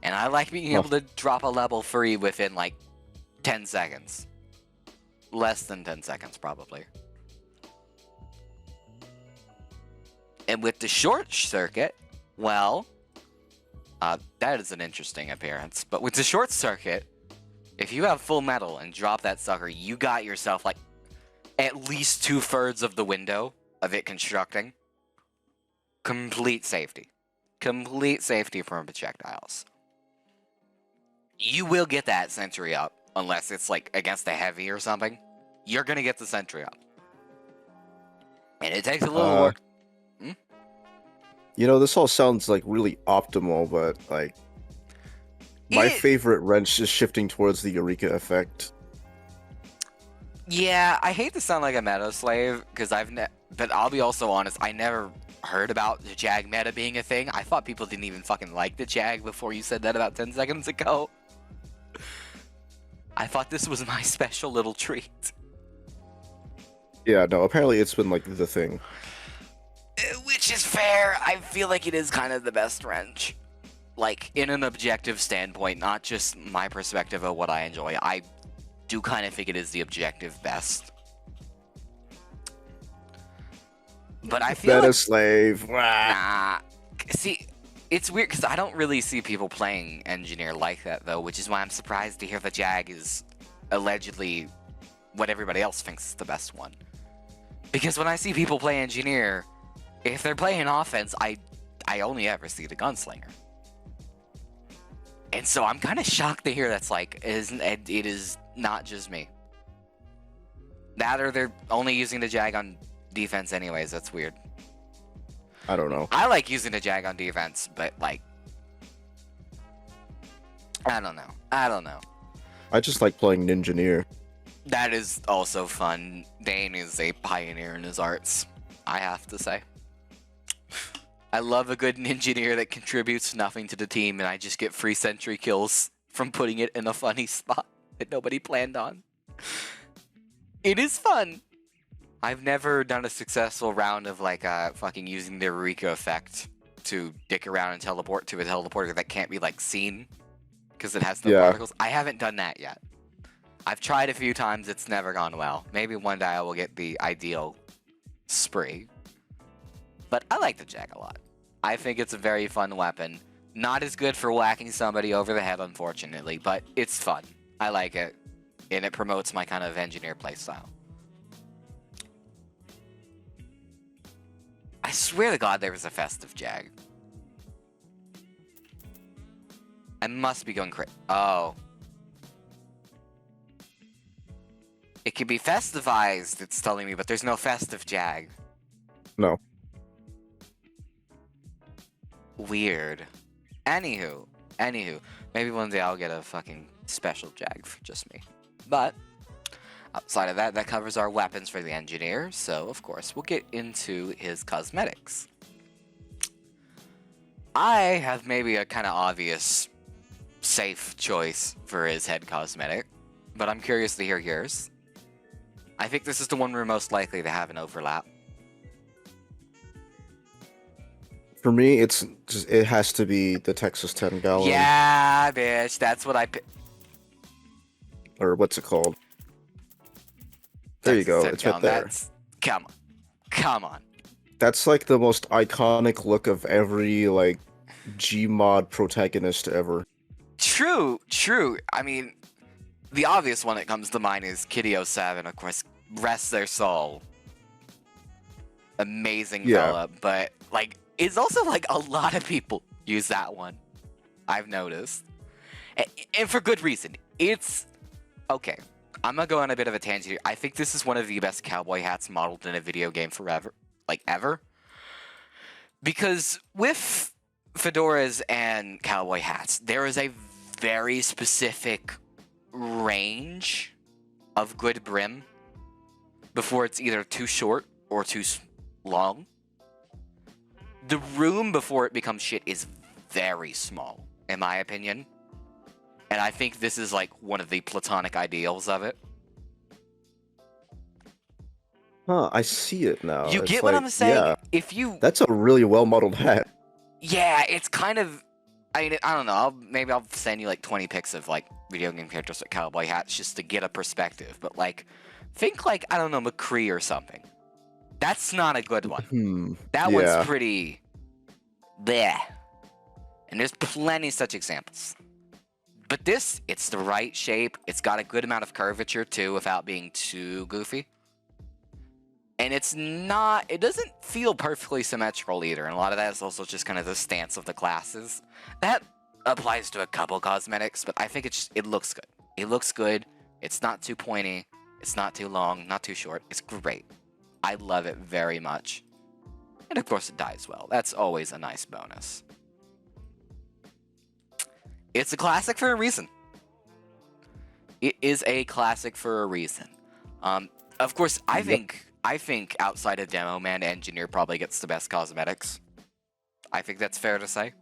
And I like being able to drop a level 3 within, 10 seconds. Less than 10 seconds, probably. And with the short circuit, well, that is an interesting appearance. But with the short circuit, if you have full metal and drop that sucker, you got yourself, at least 2/3 of the window of it constructing. Complete safety. Complete safety from projectiles. You will get that sentry up, unless it's, against a heavy or something. You're gonna get the sentry up. And it takes a little work. This all sounds really optimal, but my favorite wrench is shifting towards the Eureka effect. Yeah, I hate to sound like a meta slave, because but I'll be also honest, I never heard about the Jag meta being a thing. I thought people didn't even fucking like the Jag before you said that about 10 seconds ago. I thought this was my special little treat. Yeah, no, apparently it's been the thing. Which is fair. I feel like it is kind of the best wrench. In an objective standpoint, not just my perspective of what I enjoy. I do kind of think it is the objective best. But I feel Meta slave. Nah. See, it's weird because I don't really see people playing engineer like that, though, which is why I'm surprised to hear the Jag is allegedly what everybody else thinks is the best one. Because when I see people play engineer, if they're playing offense, I only ever see the gunslinger. And so I'm kind of shocked to hear that's like, it is not just me. That or they're only using the Jag on defense anyways, that's weird. I don't know. I like using the Jag on defense, but like, I don't know. I just like playing Ninjaneer. That is also fun. Dane is a pioneer in his arts, I have to say. I love a good Ninjaneer that contributes nothing to the team, and I just get free sentry kills from putting it in a funny spot that nobody planned on. It is fun. I've never done a successful round of like fucking using the Eureka effect to dick around and teleport to a teleporter that can't be like seen because it has no particles. I haven't done that yet. I've tried a few times, it's never gone well. Maybe one day I will get the ideal spree. But I like the Jag a lot. I think it's a very fun weapon. Not as good for whacking somebody over the head, unfortunately, but it's fun. I like it, and it promotes my kind of engineer playstyle. I swear to God there was a festive Jag. I must be going crazy. Oh. It can be festivized, it's telling me, but there's no festive Jag. No. Weird. Anywho. Maybe one day I'll get a fucking special Jag for just me. But, outside of that, that covers our weapons for the engineer, so of course we'll get into his cosmetics. I have maybe a kind of obvious, safe choice for his head cosmetic, but I'm curious to hear yours. I think this is the one we're most likely to have an overlap. For me, it has to be the Texas 10 gallon. Yeah, bitch, that's what I picked. Or what's it called? There you go, it's right there. Come on. That's like the most iconic look of every like Gmod protagonist ever. True. I mean, the obvious one that comes to mind is Kitty 07, of course, rest their soul. Amazing fella, but like, it's also like a lot of people use that one. I've noticed. And for good reason. It's okay. I'm gonna go on a bit of a tangent here. I think this is one of the best cowboy hats modeled in a video game forever. Like, ever. Because with fedoras and cowboy hats, there is a very specific range of good brim before it's either too short or too long. The room before it becomes shit is very small, in my opinion. And I think this is like one of the platonic ideals of it. Huh, I see it now. You It's get what like, I'm saying? Yeah, If you... that's a really well-modeled hat. Yeah, it's kind of... I don't know. Maybe I'll send you like 20 pics of like video game characters with cowboy hats just to get a perspective. But like, think like, I don't know, McCree or something. That's not a good one. That one's pretty... bleh. And there's plenty such examples. But this, it's the right shape. It's got a good amount of curvature too without being too goofy. And it's not, it doesn't feel perfectly symmetrical either. And a lot of that is also just kind of the stance of the classes. That applies to a couple cosmetics, but I think it looks good. It looks good. It's not too pointy. It's not too long, not too short. It's great. I love it very much. And of course it dies well. That's always a nice bonus. It's a classic for a reason. It is a classic for a reason. Of course, I think outside of Demo Man, Engineer probably gets the best cosmetics. I think that's fair to say.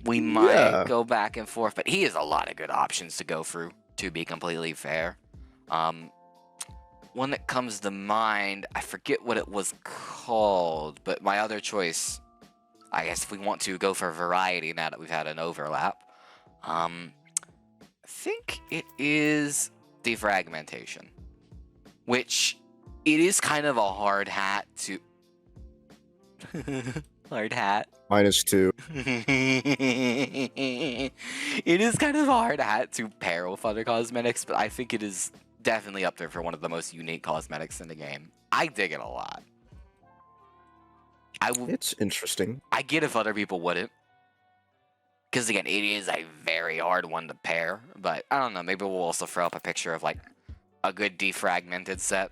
We might go back and forth, but he has a lot of good options to go through, to be completely fair. One that comes to mind, I forget what it was called, but my other choice, I guess if we want to go for variety now that we've had an overlap, I think it is Defragmentation, which it is kind of a hard hat to... hard hat. -2. It is kind of a hard hat to pair with other cosmetics, but I think it is definitely up there for one of the most unique cosmetics in the game. I dig it a lot. It's interesting. I get if other people wouldn't. Because again, it is a very hard one to pair. But I don't know. Maybe we'll also throw up a picture of like a good defragmented set.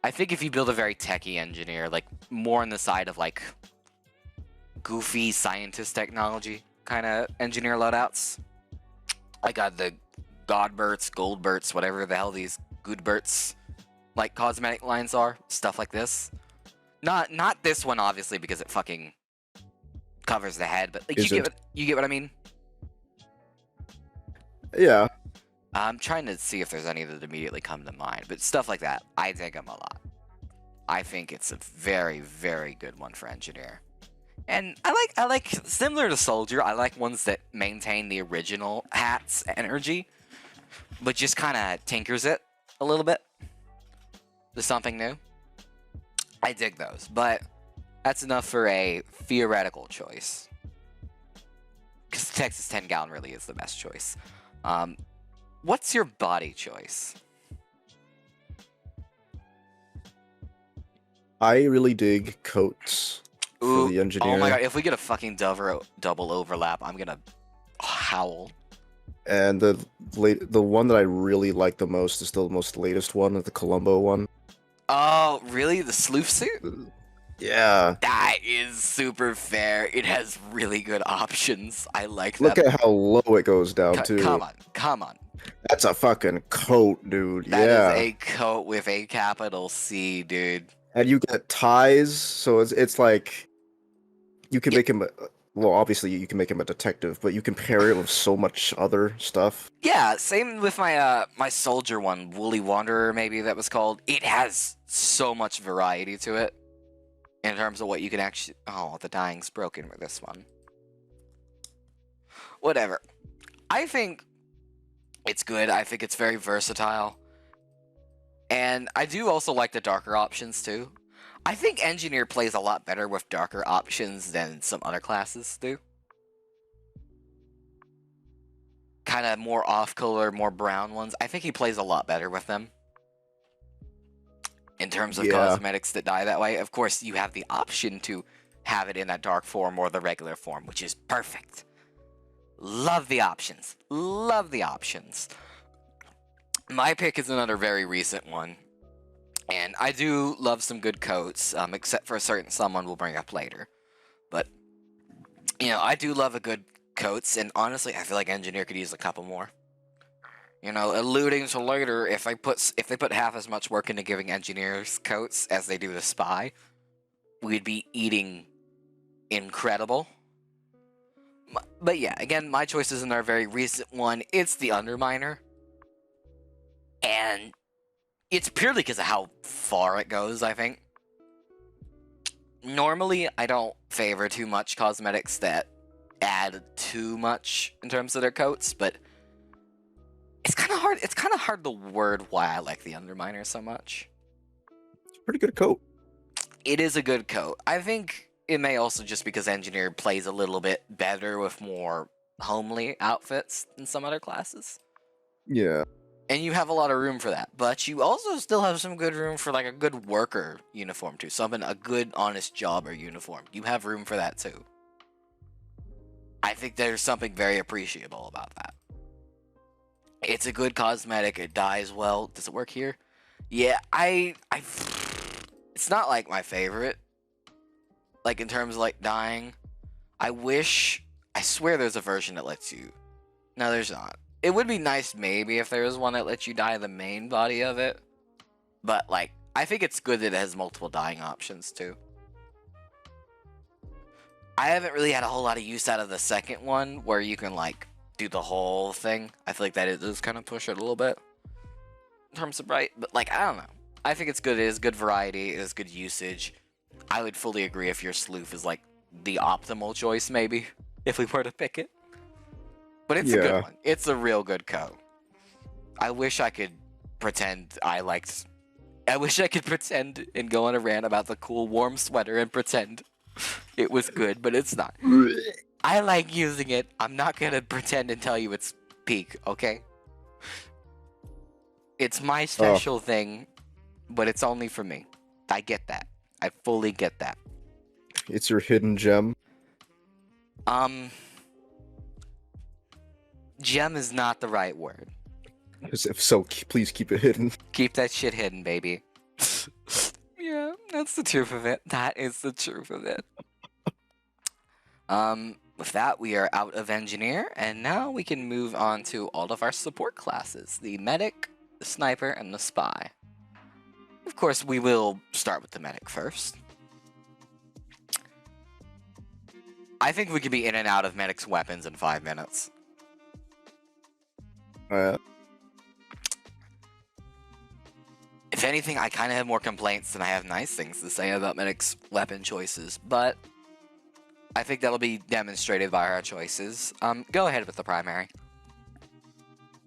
I think if you build a very techie engineer, like more on the side of like goofy scientist technology kind of engineer loadouts. I got the Godberts, Goldberts, whatever the hell these Goodberts like cosmetic lines are, stuff like this. Not this one obviously because it fucking covers the head, but like you get what I mean? Yeah. I'm trying to see if there's any that immediately come to mind, but stuff like that, I dig them a lot. I think it's a very, very good one for engineer. And I like similar to soldier, I like ones that maintain the original hat's energy, but just kind of tinkers it a little bit to something new. I dig those, but that's enough for a theoretical choice. Because the Texas 10 gallon really is the best choice. What's your body choice? I really dig coats for the engineer. Oh my god, if we get a fucking double overlap, I'm gonna howl. And the one that I really like the most is the most latest one, the Columbo one. Oh, really? The sleuth suit? Yeah. That is super fair. It has really good options. I like that. Look at how low it goes down, too. Come on. That's a fucking coat, dude. That yeah. is a coat with a capital C, dude. And you get ties, so it's like you can make him. Well, obviously you can make him a detective, but you can pair it with so much other stuff. Yeah, same with my my soldier one, Woolly Wanderer, maybe that was called. It has so much variety to it in terms of what you can actually. Oh, the dying's broken with this one. Whatever. I think it's good. I think it's very versatile. And I do also like the darker options too. I think Engineer plays a lot better with darker options than some other classes do. Kind of more off-color, more brown ones. I think he plays a lot better with them. In terms of cosmetics that die that way. Of course, you have the option to have it in that dark form or the regular form, which is perfect. Love the options. Love the options. My pick is another very recent one. And I do love some good coats, except for a certain someone we'll bring up later. But, you know, I do love a good coats, and honestly, I feel like Engineer could use a couple more. You know, alluding to later, if they put half as much work into giving Engineers coats as they do the Spy, we'd be eating incredible. But yeah, again, my choice is another very recent one. It's the Underminer. And it's purely because of how far it goes, I think. Normally, I don't favor too much cosmetics that add too much in terms of their coats, but it's kind of hard. It's kind of hard to word why I like the Underminer so much. It's a pretty good coat. It is a good coat. I think it may also just because Engineer plays a little bit better with more homely outfits than some other classes. Yeah. And you have a lot of room for that, but you also still have some good room for like a good worker uniform too. A good honest jobber uniform. You have room for that too. I think there's something very appreciable about that. It's a good cosmetic. It dies well. Does it work here? Yeah, it's not like my favorite. Like in terms of like dying. I swear there's a version that lets you. No, there's not. It would be nice maybe if there was one that lets you dye the main body of it. But like, I think it's good that it has multiple dyeing options too. I haven't really had a whole lot of use out of the second one where you can like do the whole thing. I feel like that it does kind of push it a little bit in terms of bright, but like, I don't know. I think it's good. It is good variety. It is good usage. I would fully agree if your sleuth is like the optimal choice maybe if we were to pick it. But it's a good one. It's a real good coat. I wish I could pretend I wish I could pretend and go on a rant about the cool warm sweater and pretend it was good, but it's not. I like using it. I'm not gonna pretend and tell you it's peak, okay? It's my special thing, but it's only for me. I get that. I fully get that. It's your hidden gem. Gem is not the right word. As if so, please keep it hidden. Keep that shit hidden, baby. Yeah, that's the truth of it. That is the truth of it. With that, we are out of engineer, and now we can move on to all of our support classes: the medic, the sniper, and the spy. Of course, we will start with the medic first. I think we could be in and out of medic's weapons in 5 minutes. If anything, I kind of have more complaints than I have nice things to say about medic's weapon choices, but I think that'll be demonstrated by our choices. Go ahead with the primary.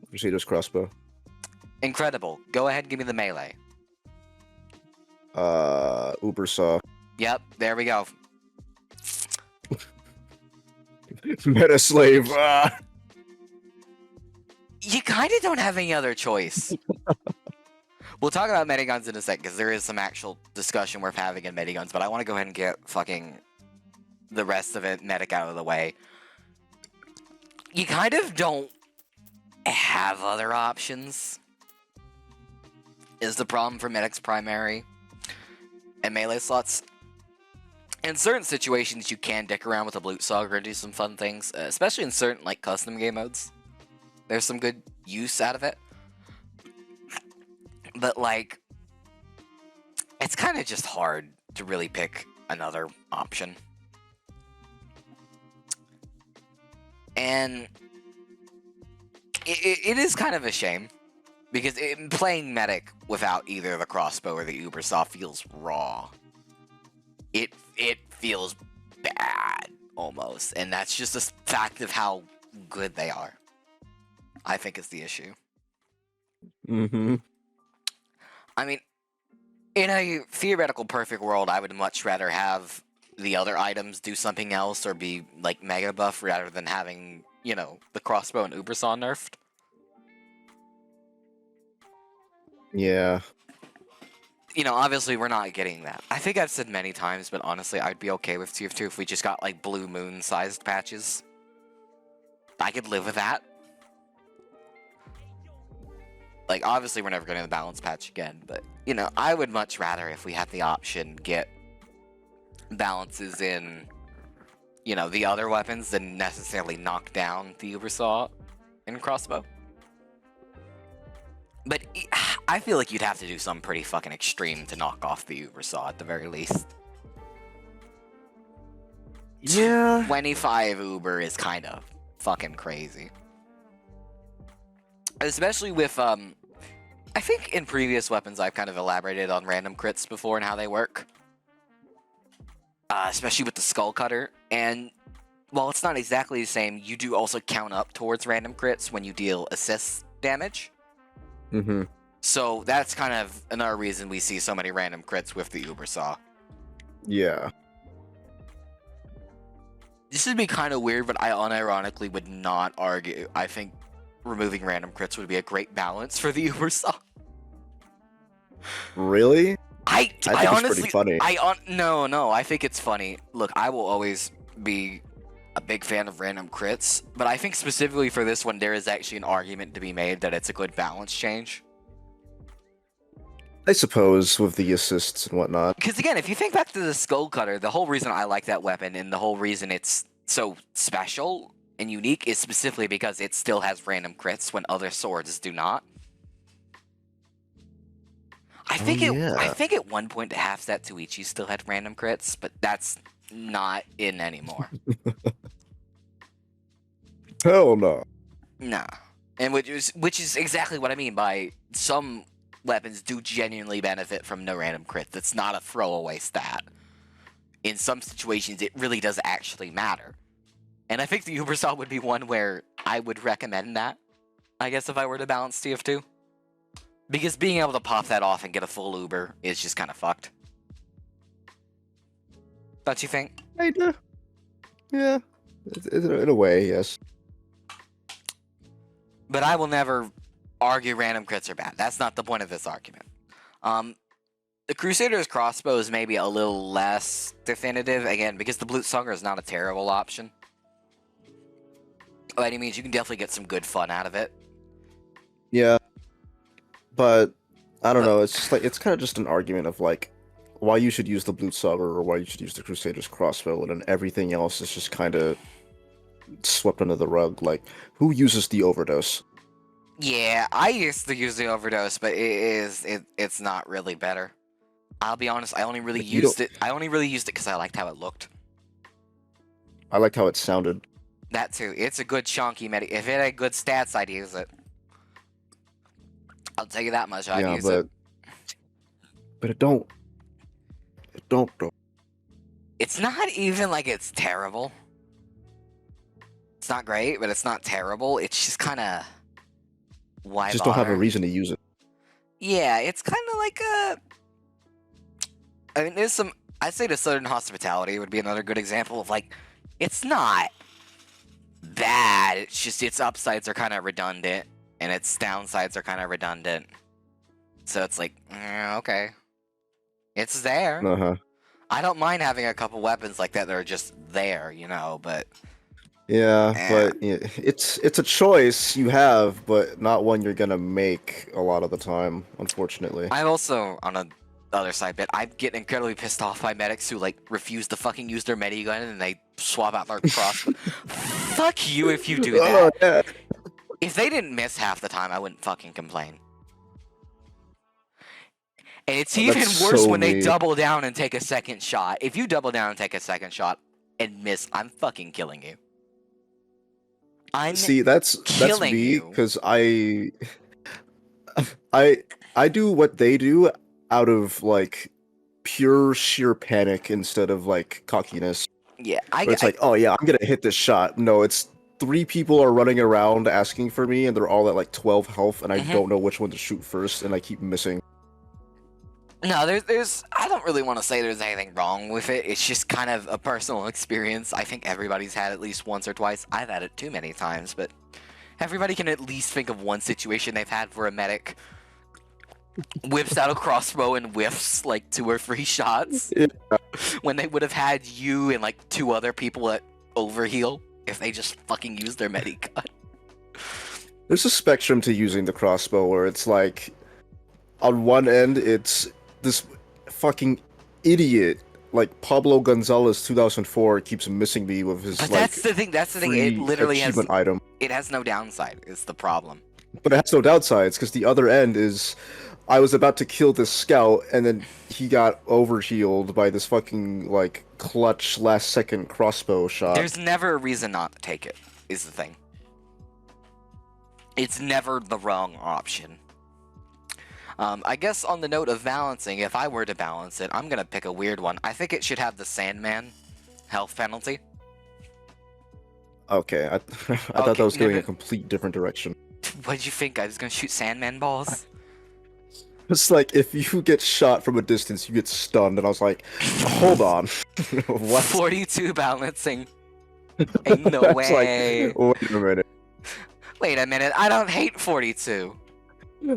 Crusader's crossbow. Incredible. Go ahead and give me the melee. Uber saw. Yep, there we go. Meta slave. You kind of don't have any other choice. We'll talk about mediguns in a sec, because there is some actual discussion worth having in mediguns, but I want to go ahead and get fucking the rest of it, medic, out of the way. You kind of don't have other options, is the problem for medic's primary and melee slots. In certain situations, you can dick around with a loot sauger and do some fun things, especially in certain, like, custom game modes. There's some good use out of it. But, like, it's kind of just hard to really pick another option. And it is kind of a shame, because playing medic without either the crossbow or the Ubersaw feels raw. It feels bad, almost, and that's just a fact of how good they are, I think, is the issue. Mm-hmm. I mean, in a theoretical perfect world, I would much rather have the other items do something else or be, like, mega buff rather than having, you know, the crossbow and Ubersaw nerfed. Yeah. You know, obviously we're not getting that. I think I've said many times, but honestly, I'd be okay with TF2 if we just got, like, Blue Moon-sized patches. I could live with that. Like, obviously we're never getting the balance patch again, but, you know, I would much rather, if we had the option, get balances in, you know, the other weapons than necessarily knock down the Ubersaw and crossbow. But I feel like you'd have to do something pretty fucking extreme to knock off the Ubersaw at the very least. Yeah. 25 Uber is kind of fucking crazy. Especially with, I think in previous weapons I've kind of elaborated on random crits before and how they work. Especially with the Skull Cutter. And while it's not exactly the same, you do also count up towards random crits when you deal assist damage. Mm-hmm. So that's kind of another reason we see so many random crits with the Ubersaw. Yeah. This would be kind of weird, but I unironically would not argue. I think removing random crits would be a great balance for the Ubersaw. Really? I think honestly, it's pretty funny. No, I think it's funny. Look, I will always be a big fan of random crits, but I think specifically for this one, there is actually an argument to be made that it's a good balance change. I suppose, with the assists and whatnot. Because again, if you think back to the Skull Cutter, the whole reason I like that weapon and the whole reason it's so special and unique is specifically because it still has random crits when other swords do not. I think I think at one point the half set Tuichi still had random crits, but that's not in anymore. Hell no. Nah. And which is exactly what I mean by some weapons do genuinely benefit from no random crits. That's not a throwaway stat. In some situations, it really does actually matter. And I think the Ubersaw would be one where I would recommend that, I guess, if I were to balance TF2. Because being able to pop that off and get a full Uber is just kind of fucked. Don't you think? Yeah. In a way, yes. But I will never argue random crits are bad. That's not the point of this argument. The Crusader's crossbow is maybe a little less definitive, again, because the Blutsauger is not a terrible option. by any means, you can definitely get some good fun out of it. Yeah, but I don't But- know. It's just like it's kind of just an argument of like why you should use the Blutsauger or why you should use the Crusader's crossbow, and then everything else is just kind of swept under the rug. Like, who uses the overdose? Yeah, I used to use the overdose, but it's not really better. I'll be honest, I only really Like, you used don't- it. I only really used it because I liked how it looked. I liked how it sounded. That too. It's a good chunky medi. If it had good stats, I'd use it. I'll tell you that much. I'd Yeah, use it. but it don't. It don't though. It's not even like it's terrible. It's not great, but it's not terrible. It's just kind of why Just don't have a bother? reason to use it. Yeah, it's kind of like a. I mean, there's some. I'd say the Southern Hospitality would be another good example of like, it's not bad. It's just its upsides are kind of redundant, and its downsides are kind of redundant. So it's like, okay, it's there. Uh-huh. I don't mind having a couple weapons like that that are just there, you know, but Yeah, Eh. but yeah, it's a choice you have, but not one you're gonna make a lot of the time, unfortunately. I also, on the other side bit, I get incredibly pissed off by medics who, like, refuse to fucking use their medigun and they swap out their crossbow. Fuck you if you do Oh, that. yeah. If they didn't miss half the time, I wouldn't fucking complain. And it's Oh, even that's worse so when they mean. double down and take a second shot. If you double down and take a second shot and miss, I'm fucking killing you. I'm See, that's killing me you. because I do what they do out of like pure sheer panic instead of like cockiness. Yeah, Where it's like, oh yeah, I'm gonna hit this shot. No, it's 3 people are running around asking for me, and they're all at like 12 health, and I Mhm. don't know which one to shoot first, and I keep missing. No, there's. I don't really want to say there's anything wrong with it. It's just kind of a personal experience. I think everybody's had at least once or twice. I've had it too many times, but everybody can at least think of one situation they've had where a medic whips out a crossbow and whiffs like 2 or 3 shots Yeah. when they would have had you and like 2 other people at overheal if they just fucking used their medigun. There's a spectrum to using the crossbow where it's like, on one end, it's this fucking idiot like Pablo Gonzalez 2004 keeps missing me with his But like that's the thing. That's the thing. It free literally has. achievement item. It has no downside. Is the problem. But it has no downsides because the other end is I was about to kill this scout and then he got overhealed by this fucking like clutch last second crossbow shot. There's never a reason not to take it. Is the thing. It's never the wrong option. I guess on the note of balancing, if I were to balance it, I'm gonna pick a weird one. I think it should have the Sandman health penalty. Okay, I thought Okay, that was no, going no. a complete different direction. What'd you think? I was gonna shoot Sandman balls? It's like if you get shot from a distance, you get stunned, and I was like, hold on, what? 42 balancing. Ain't no I was way. like, wait a minute, Wait a minute. I don't hate 42.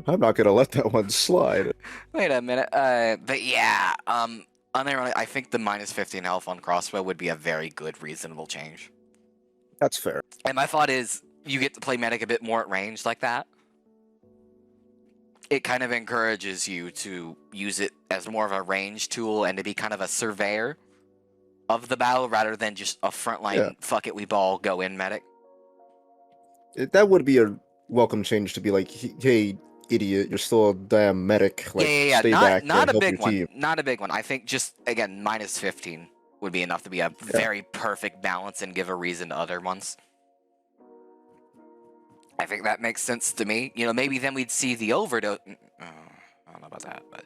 I'm not gonna let that one slide. Wait a minute. But yeah. Unironically, I think the minus 15 health on crossbow would be a very good, reasonable change. That's fair. And my thought is, you get to play medic a bit more at range like that. It kind of encourages you to use it as more of a range tool and to be kind of a surveyor of the battle rather than just a frontline, Yeah. fuck it, we ball, go in medic. That would be a welcome change to be like, hey, idiot, you're still a damn medic. Like, yeah. stay back Not and a help big your one. team. Not a big one. I think just, again, minus 15 would be enough to be a very perfect balance and give a reason to other ones. I think that makes sense to me. You know, maybe then we'd see the overdose. I don't know about that, but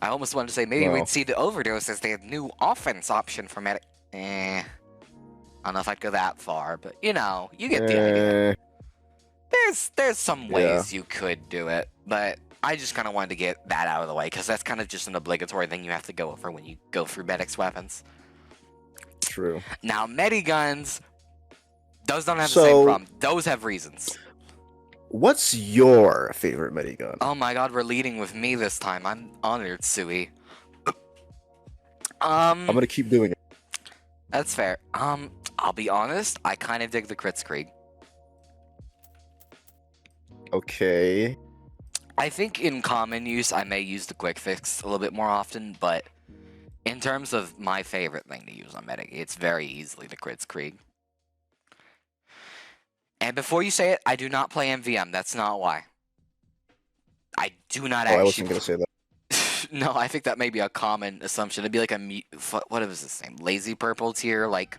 I almost wanted to say maybe Well. we'd see the overdose as the new offense option for medic. I don't know if I'd go that far, but you know, you get the idea. There's some ways you could do it, but I just kind of wanted to get that out of the way because that's kind of just an obligatory thing you have to go over when you go through medic's weapons. True. Now, mediguns, those don't have the So- same problem. Those have reasons. What's your favorite medigun? Oh my god, we're leading with me this time. I'm honored, Sui. I'm gonna keep doing it. That's fair. I'll be honest, I kind of dig the Kritzkrieg. Okay. I think in common use, I may use the quick fix a little bit more often, but in terms of my favorite thing to use on medic, it's very easily the Kritzkrieg. And before you say it, I do not play MVM. That's not why. I do not Oh, I actually. wasn't gonna say that. No, I think that may be a common assumption. It'd be like what was this name? Lazy purple tier, like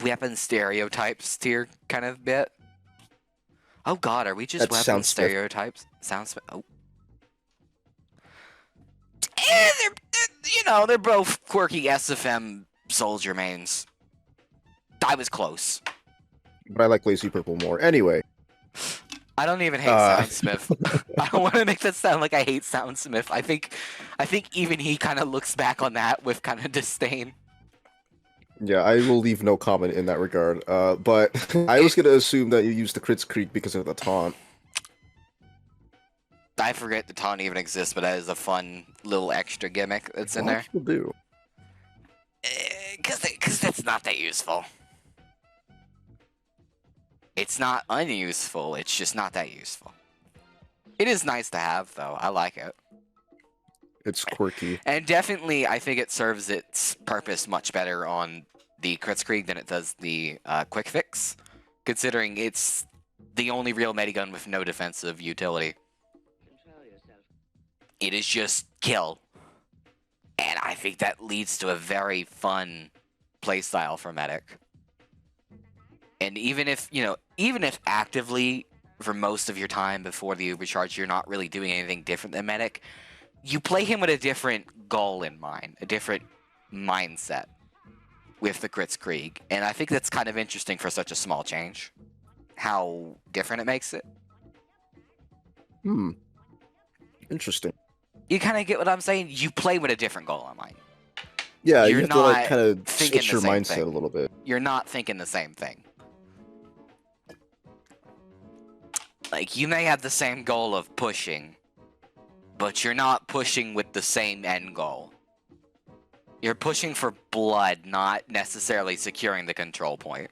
weapon stereotypes tier kind of bit. Oh God, are we just That's weapon Soundsmith. stereotypes? Oh. They're both quirky SFM soldier mains. I was close. But I like Lazy Purple more. Anyway. I don't even hate Soundsmith. I don't want to make that sound like I hate Soundsmith. I think even he kind of looks back on that with kind of disdain. Yeah, I will leave no comment in that regard. But I was gonna assume that you used the Kritzkrieg because of the taunt. I forget the taunt even exists, but that is a fun little extra gimmick that's in A lot there. of people do. Because it's not that useful. It's not unuseful, it's just not that useful. It is nice to have, though. I like it. It's quirky. And definitely, I think it serves its purpose much better on the Kritzkrieg than it does the Quick Fix, considering it's the only real medigun with no defensive utility. It is just kill. And I think that leads to a very fun playstyle for medic. And even if actively for most of your time before the overcharge you're not really doing anything different than medic, you play him with a different goal in mind, a different mindset with the Kritzkrieg. And I think that's kind of interesting for such a small change, how different it makes it. Interesting. You kind of get what I'm saying? You play with a different goal in mind. Yeah, You're you have to like not kind of thinking switch the your same mindset thing. a little bit. You're not thinking the same thing. Like, you may have the same goal of pushing, but you're not pushing with the same end goal. You're pushing for blood, not necessarily securing the control point.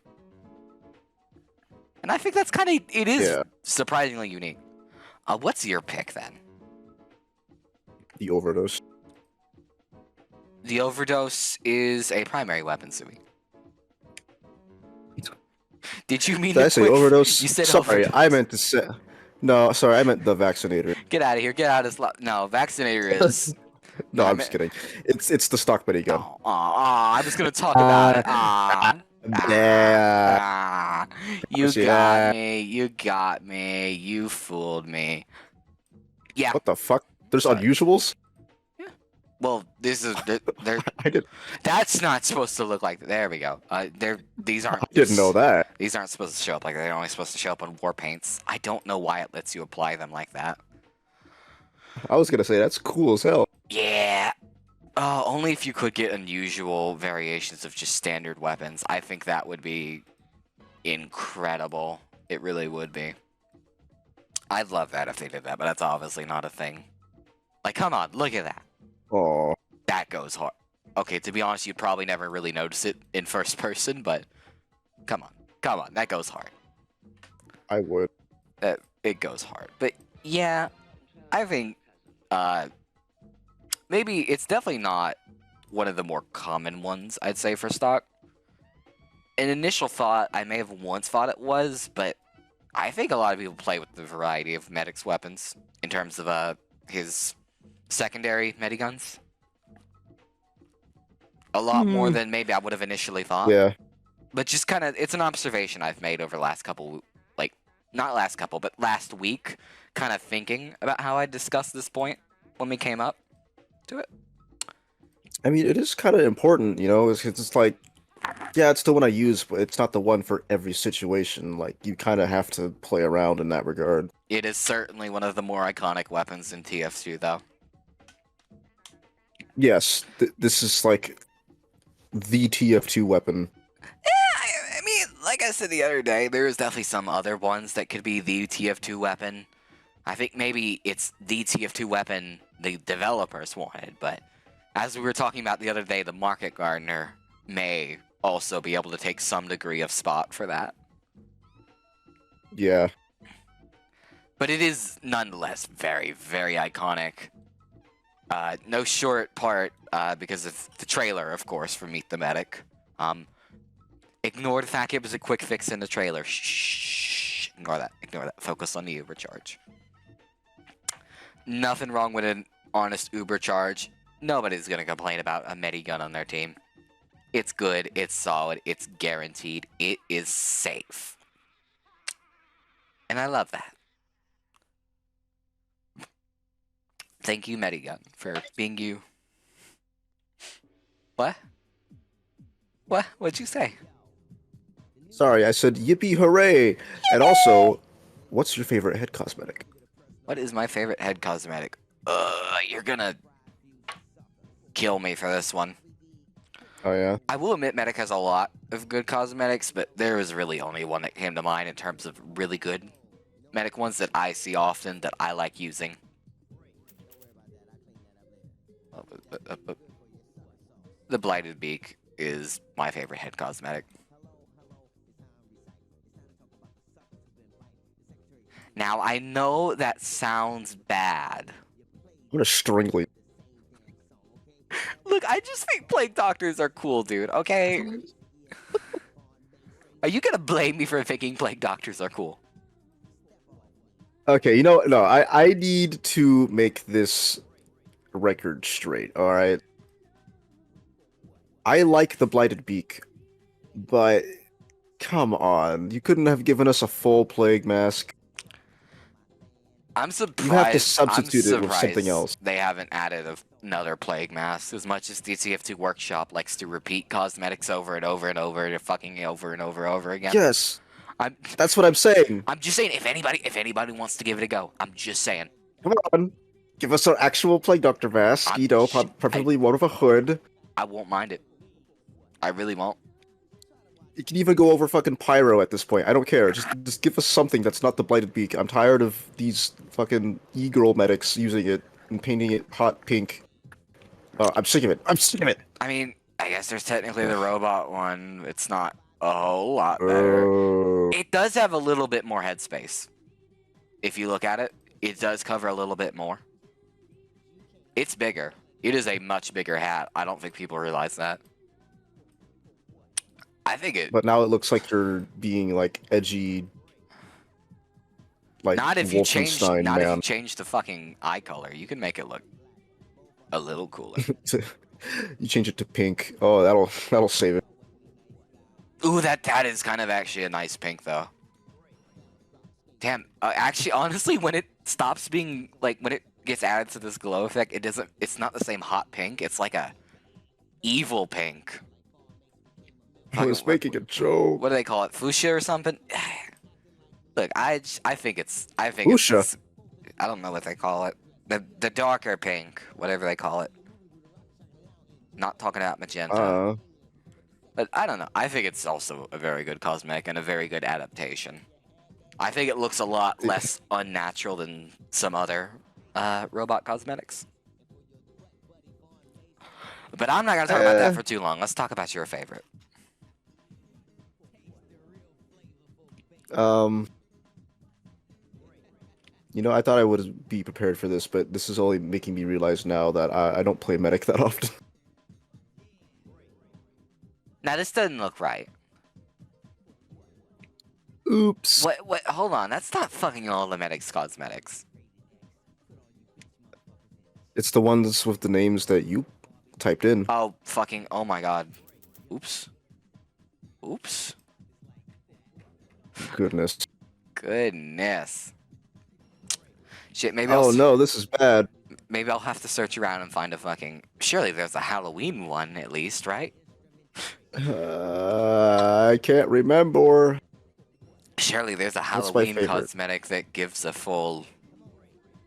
And I think that's kind of, it is surprisingly unique. What's your pick then? The overdose. The overdose is a primary weapon, Sui. Did you mean Did I the say quick? overdose? You said sorry, overdose. I meant to say. No, sorry, I meant the vaccinator. Get out of here. Get out of this. No, vaccinator is. No, I'm just kidding. It's the stock mini gun. I was gonna talk about it. Yeah. You See got that? me. You got me. You fooled me. Yeah. What the fuck? There's Sorry. unusuals? Well, this is they're. I did. That's not supposed to look like. There we go. These aren't. I didn't know that. These aren't supposed to show up like that. They're only supposed to show up on war paints. I don't know why it lets you apply them like that. I was gonna say that's cool as hell. Yeah. Only if you could get unusual variations of just standard weapons. I think that would be incredible. It really would be. I'd love that if they did that, but that's obviously not a thing. Like, come on, look at that. Oh, That goes hard. Okay, to be honest, you'd probably never really notice it in first person, but come on, that goes hard. I would. It goes hard. But yeah, I think maybe it's definitely not one of the more common ones, I'd say, for stock. An initial thought, I may have once thought it was, but I think a lot of people play with the variety of medic's weapons in terms of his secondary mediguns. A lot more than maybe I would have initially thought. Yeah. But just kind of, it's an observation I've made over the last couple, like, not last couple, but last week, kind of thinking about how I discussed this point when we came up to it. I mean, it is kind of important, you know. It's like, yeah, it's the one I use, but it's not the one for every situation. Like, you kind of have to play around in that regard. It is certainly one of the more iconic weapons in TF2, though. Yes, this is like the TF2 weapon. I mean, like I said the other day, there's definitely some other ones that could be the TF2 weapon. I think maybe it's the TF2 weapon the developers wanted, but as we were talking about the other day, the Market Gardener may also be able to take some degree of spot for that. Yeah. But it is nonetheless very, very iconic. No short part because of the trailer, of course, for Meet the Medic. Ignore the fact it was a quick fix in the trailer. Shh. Ignore that. Ignore that. Focus on the Uber charge. Nothing wrong with an honest Uber charge. Nobody's gonna complain about a Medigun on their team. It's good. It's solid. It's guaranteed. It is safe. And I love that. Thank you, Medigun, for being you. What? What? What'd you say? Sorry, I said yippee hooray! And also, what's your favorite head cosmetic? What is my favorite head cosmetic? You're gonna kill me for this one. Oh yeah? I will admit Medic has a lot of good cosmetics, but there was really only one that came to mind in terms of really good Medic ones that I see often that I like using. The Blighted Beak is my favorite head cosmetic. Now, I know that sounds bad. I'm gonna strangle you. Look, I just think Plague Doctors are cool, dude, okay? Are you gonna blame me for thinking Plague Doctors are cool? Okay, you know, no, I need to make this record straight, alright? I like the Blighted Beak, but come on, you couldn't have given us a full plague mask. I'm surprised. You have to substitute it with something else. They haven't added another plague mask as much as DCF2 Workshop likes to repeat cosmetics over and over and over, to fucking over and over again. Yes, I'm that's what I'm saying. I'm just saying if anybody wants to give it a go, I'm just saying. Come on, give us an actual plague doctor mask. You know, preferably one with a hood. I won't mind it. I really won't. You can even go over fucking pyro at this point. I don't care. Just give us something that's not the Blighted Beak. I'm tired of these fucking e-girl medics using it and painting it hot pink. I'm sick of it. I'm sick of it. I mean, I guess there's technically the robot one. It's not a whole lot better. It does have a little bit more headspace. If you look at it, it does cover a little bit more. It's bigger. It is a much bigger hat. I don't think people realize that. I think it. But now it looks like you're being like edgy. Like not if you change. Not man. if you change the fucking eye color. You can make it look a little cooler. You change it to pink. Oh, that'll save it. Ooh, that is kind of actually a nice pink though. Damn. Actually, honestly, when it stops being like when it gets added to this glow effect, it doesn't. It's not the same hot pink. It's like a evil pink. I was making a joke. What do they call it? Fuchsia or something? Look, I think it's Fuchsia. It's, I don't know what they call it. The darker pink, whatever they call it. Not talking about magenta. But I don't know. I think it's also a very good cosmetic and a very good adaptation. I think it looks a lot less unnatural than some other robot cosmetics. But I'm not gonna talk about that for too long. Let's talk about your favorite. You know, I thought I would be prepared for this, but this is only making me realize now that I don't play medic that often. Now this doesn't look right. Oops. What? Hold on. That's not fucking all the medics cosmetics. It's the ones with the names that you typed in. Oh, fucking, oh my god. Oops. Oops. Goodness. Goodness. Shit, maybe Oh no, this is bad. Maybe I'll have to search around and find a fucking... Surely there's a Halloween one, at least, right? I can't remember. Surely there's a Halloween cosmetic that gives a full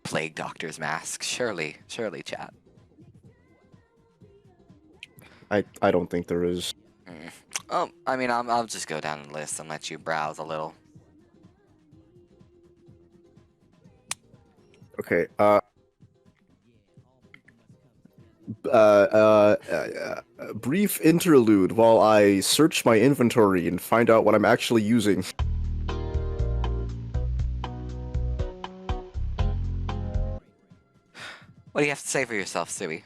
Plague Doctor's mask. Surely, chat. I don't think there is. Oh, I mean, I'll just go down the list and let you browse a little. Okay, brief interlude while I search my inventory and find out what I'm actually using. What do you have to say for yourself, Sui?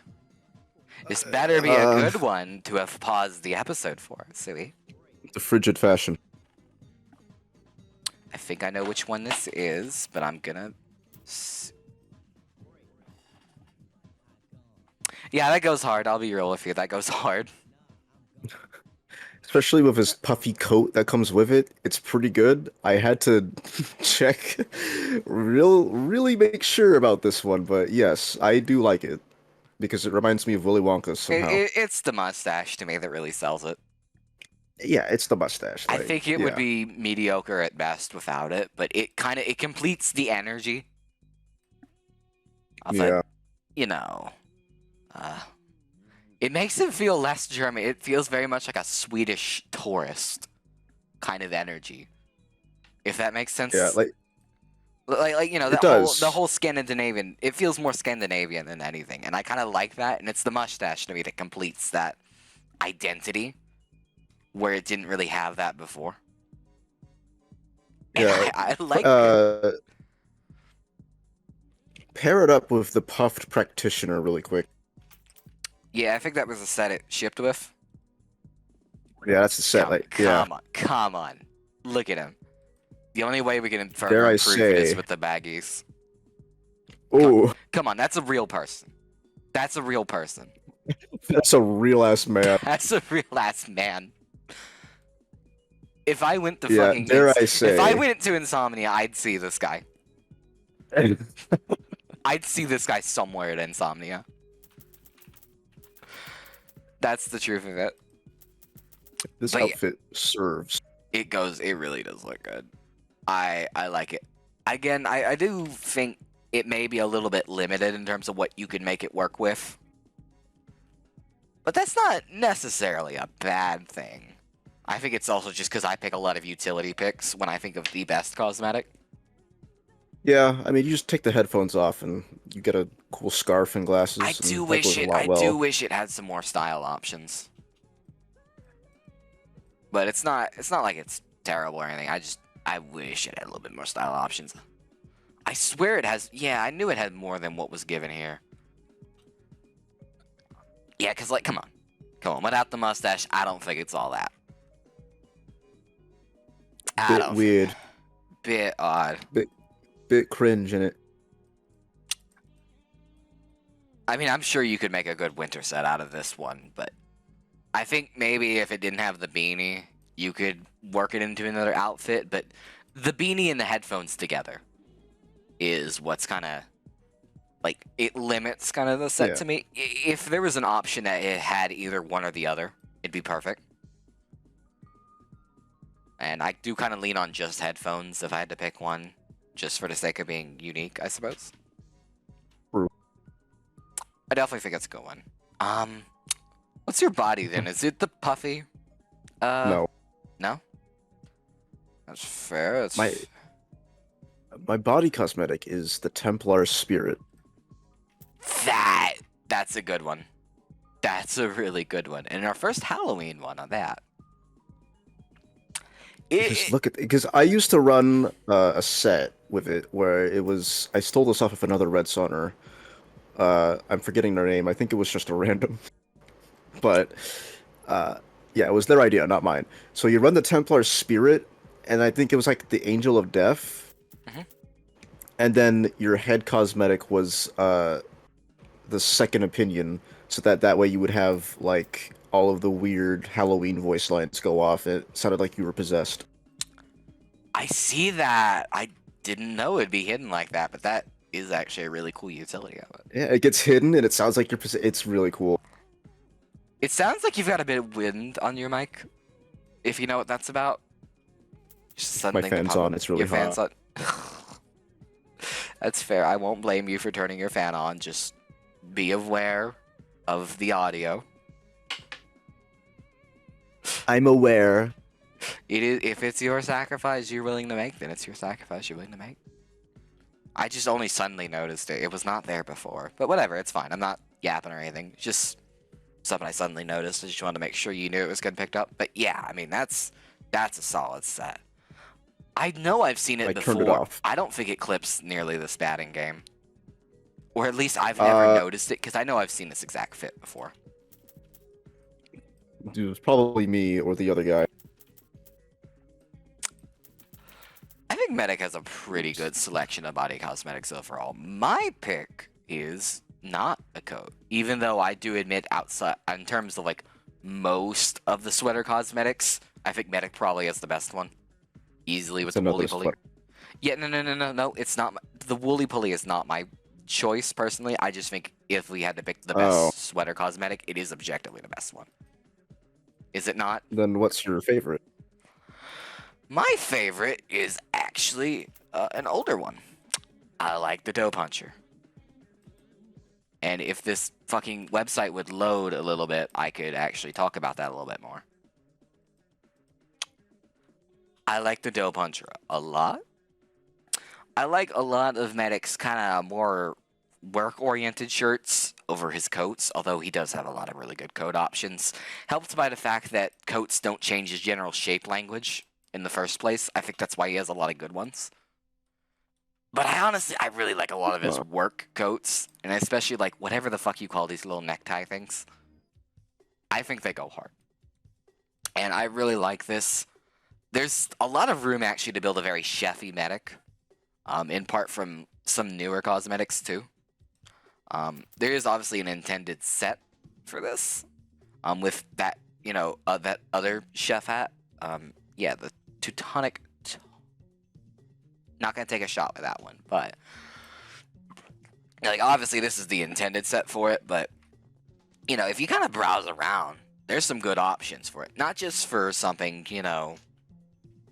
This better be a good one to have paused the episode for, Sui. The frigid fashion. I think I know which one this is, but I'm gonna... Yeah, that goes hard. I'll be real with you. That goes hard. Especially with his puffy coat that comes with it, it's pretty good. I had to check, really make sure about this one, but yes, I do like it because it reminds me of Willy Wonka somehow. It's the mustache to me that really sells it. Yeah, it's the mustache. I like, think it would yeah. be mediocre at best without it, but it completes the energy of Yeah. it. You know, it makes him feel less German. It feels very much like a Swedish tourist kind of energy, if that makes sense. Yeah, like you know, it does. the whole Scandinavian. It feels more Scandinavian than anything, and I kind of like that. And it's the mustache to me that completes that identity, where it didn't really have that before. And Yeah, I like it. Pair it up with the puffed practitioner really quick. Yeah, I think that was the set it shipped with. Yeah, that's the set. Come on. Look at him. The only way we can Dare I improve it is say- with the baggies. Ooh, Come on, that's a real person. That's a real person. that's a real ass man. That's a real ass man. If I went to Yeah, fucking dare I if I say- went to Insomnia, I'd see this guy. I'd see this guy somewhere at Insomnia. That's the truth of it. This But yeah. outfit serves. It really does look good. I like it. Again, I do think it may be a little bit limited in terms of what you can make it work with. But that's not necessarily a bad thing. I think it's also just because I pick a lot of utility picks when I think of the best cosmetic. Yeah, I mean, you just take the headphones off and you get a cool scarf and glasses. I and do that wish goes a it. lot I well. do wish it had some more style options. But it's not like it's terrible or anything. I wish it had a little bit more style options. I swear it has. Yeah, I knew it had more than what was given here. Yeah, cause like, come on. Without the mustache, I don't think it's all that. Bit weird. Bit odd. Bit cringe in it. I mean, I'm sure you could make a good winter set out of this one, but I think maybe if it didn't have the beanie, you could work it into another outfit, but the beanie and the headphones together is what's kind of, like, it limits kind of the set Yeah. to me. If there was an option that it had either one or the other, it'd be perfect. And I do kind of lean on just headphones if I had to pick one, just for the sake of being unique, I suppose. True. I definitely think it's a good one. What's your body then? Is it the puffy? No. No? That's fair. My body cosmetic is the Templar spirit. That's a good one. That's a really good one. And our first Halloween one on that. Just look at because I used to run a set with it where it was I stole this off of another Redsunner. I'm forgetting their name. I think it was just a random. But yeah, it was their idea, not mine. So you run the Templar spirit, and I think it was like the Angel of Death. Mhm. And then your head cosmetic was the Second Opinion, so that way you would have like all of the weird Halloween voice lines go off. It sounded like you were possessed. I see that. I didn't know it'd be hidden like that, but that is actually a really cool utility of it. Yeah, it gets hidden, and it sounds like you're it's really cool. It sounds like you've got a bit of wind on your mic, if you know what that's about. Just something to fan's pop on, up. it's really Your fan's hot. on. That's fair. I won't blame you for turning your fan on. Just be aware of the audio. I'm aware. It is, if it's your sacrifice you're willing to make, then it's your sacrifice you're willing to make. I just only suddenly noticed it. It was not there before. But whatever, it's fine. I'm not yapping or anything. Just something I suddenly noticed. I just wanted to make sure you knew it was getting picked up. But yeah, I mean that's a solid set. I know I've seen it I before. turned it off. I don't think it clips nearly this bad in game, or at least I've never noticed it because I know I've seen this exact fit before. It was probably me or the other guy. I think Medic has a pretty good selection of body cosmetics overall. My pick is not a coat, even though I do admit outside in terms of like most of the sweater cosmetics, I think Medic probably has the best one, easily with the Another woolly pulley. sweater. Yeah, no, it's not. The woolly pulley is not my choice personally. I just think if we had to pick the best sweater cosmetic, it is objectively the best one. Is it not? Then what's your favorite? My favorite is actually an older one. I like the Dough Puncher. And if this fucking website would load a little bit, I could actually talk about that a little bit more. I like the Dough Puncher a lot. I like a lot of Medic's kind of more work-oriented shirts over his coats, although he does have a lot of really good coat options. Helped by the fact that coats don't change his general shape language in the first place. I think that's why he has a lot of good ones. But I really like a lot of his work coats, and especially like whatever the fuck you call these little necktie things. I think they go hard. And I really like this. There's a lot of room actually to build a very chefy medic, in part from some newer cosmetics too. There is obviously an intended set for this, with that, that other chef hat. Yeah, the Teutonic. Not gonna take a shot with that one, but like obviously this is the intended set for it. But if you kind of browse around, there's some good options for it. Not just for something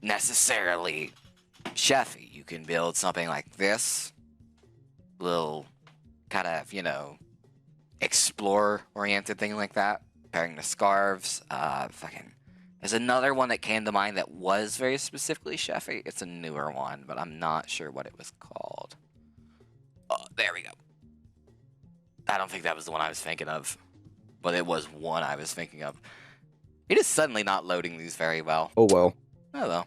necessarily chefy. You can build something like this, little kind of explorer-oriented thing like that. Pairing the scarves, There's another one that came to mind that was very specifically chefy. It's a newer one, but I'm not sure what it was called. Oh, there we go. I don't think that was the one I was thinking of, but it was one I was thinking of. It is suddenly not loading these very well. Oh well. Oh well.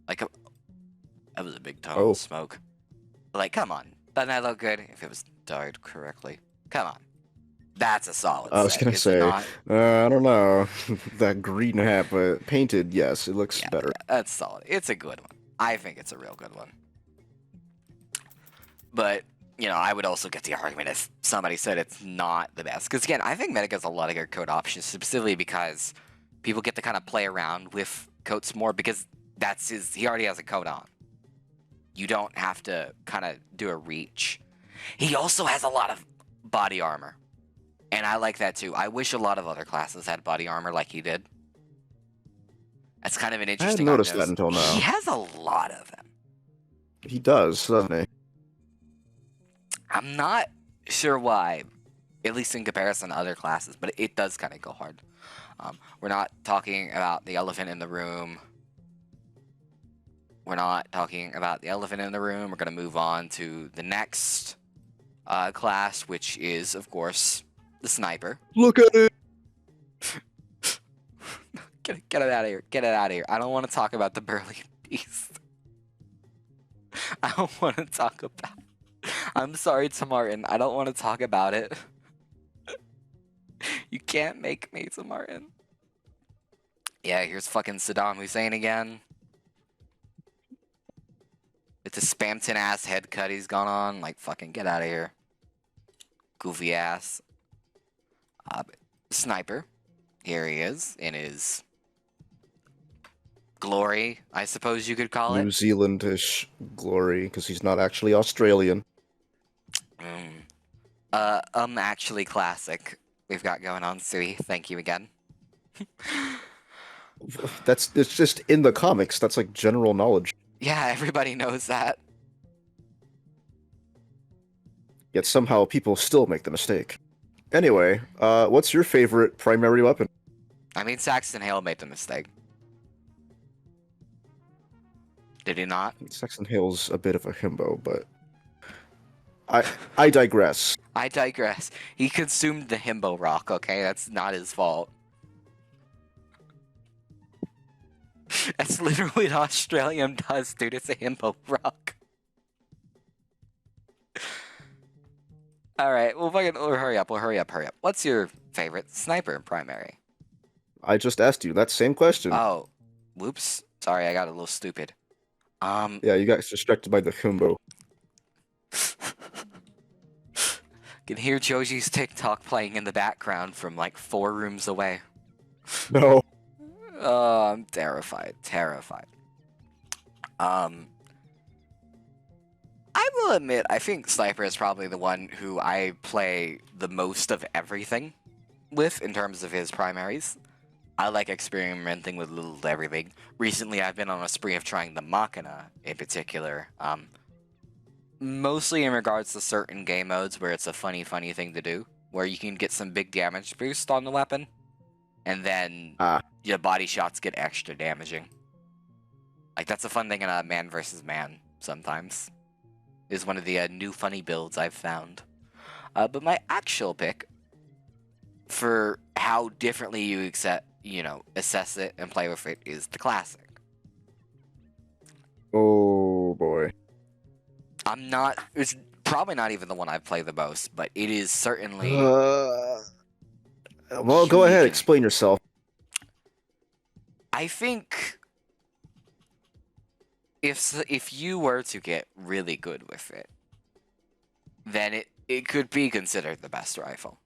That was a big tone of smoke. Like, come on. Doesn't that look good if it was dyed correctly? Come on. That's a solid set. I was gonna say, I don't know. That green hat, but painted, yes, it looks better. Yeah, that's solid. It's a good one. I think it's a real good one. But, I would also get the argument if somebody said it's not the best. Because, again, I think Medic has a lot of good coat options, specifically because people get to kind of play around with coats more because he already has a coat on. You don't have to kind of do a reach. He also has a lot of body armor. And I like that too. I wish a lot of other classes had body armor like he did. That's kind of an interesting. I hadn't noticed that until now. He has a lot of them. He does, doesn't he? I'm not sure why, at least in comparison to other classes, but it does kind of go hard. We're not talking about the elephant in the room. We're not talking about the elephant in the room. We're going to move on to the next class, which is, of course, the sniper. Look at it! Get it out of here. Get it out of here. I don't want to talk about the burly beast. I don't want to talk about it. I'm sorry to Martin. I don't want to talk about it. You can't make me to Martin. Yeah, here's fucking Saddam Hussein again. With the Spamton ass head cut he's gone on. Like, fucking get out of here. Goofy ass. Sniper. Here he is in his glory, I suppose you could call it. New Zealandish glory, because he's not actually Australian. Actually classic we've got going on, Sui. Thank you again. It's just in the comics. That's like general knowledge. Yeah, everybody knows that. Yet somehow people still make the mistake. Anyway, what's your favorite primary weapon? I mean, Saxton Hale made the mistake. Did he not? Saxon Hale's a bit of a himbo, but I digress. I digress. He consumed the himbo rock, okay? That's not his fault. That's literally what Australian does, dude. It's a himbo rock. Alright, well, fucking, hurry up, hurry up. What's your favorite sniper primary? I just asked you that same question. Oh, whoops. Sorry, I got a little stupid. Yeah, you got distracted by the Humbo. Can hear Joji's TikTok playing in the background from like 4 rooms away. No. Oh, I'm terrified. I will admit, I think Sniper is probably the one who I play the most of everything with in terms of his primaries. I like experimenting with little everything. Recently, I've been on a spree of trying the Machina in particular. Mostly in regards to certain game modes where it's a funny thing to do, where you can get some big damage boost on the weapon, and then your body shots get extra damaging. Like, that's a fun thing in a man versus man sometimes. Is one of the new funny builds I've found. But my actual pick for how differently you assess it and play with it is the classic. Oh boy. It's probably not even the one I've played the most, but it is certainly. Well, go ahead, explain yourself. I think if you were to get really good with it, then it could be considered the best rifle.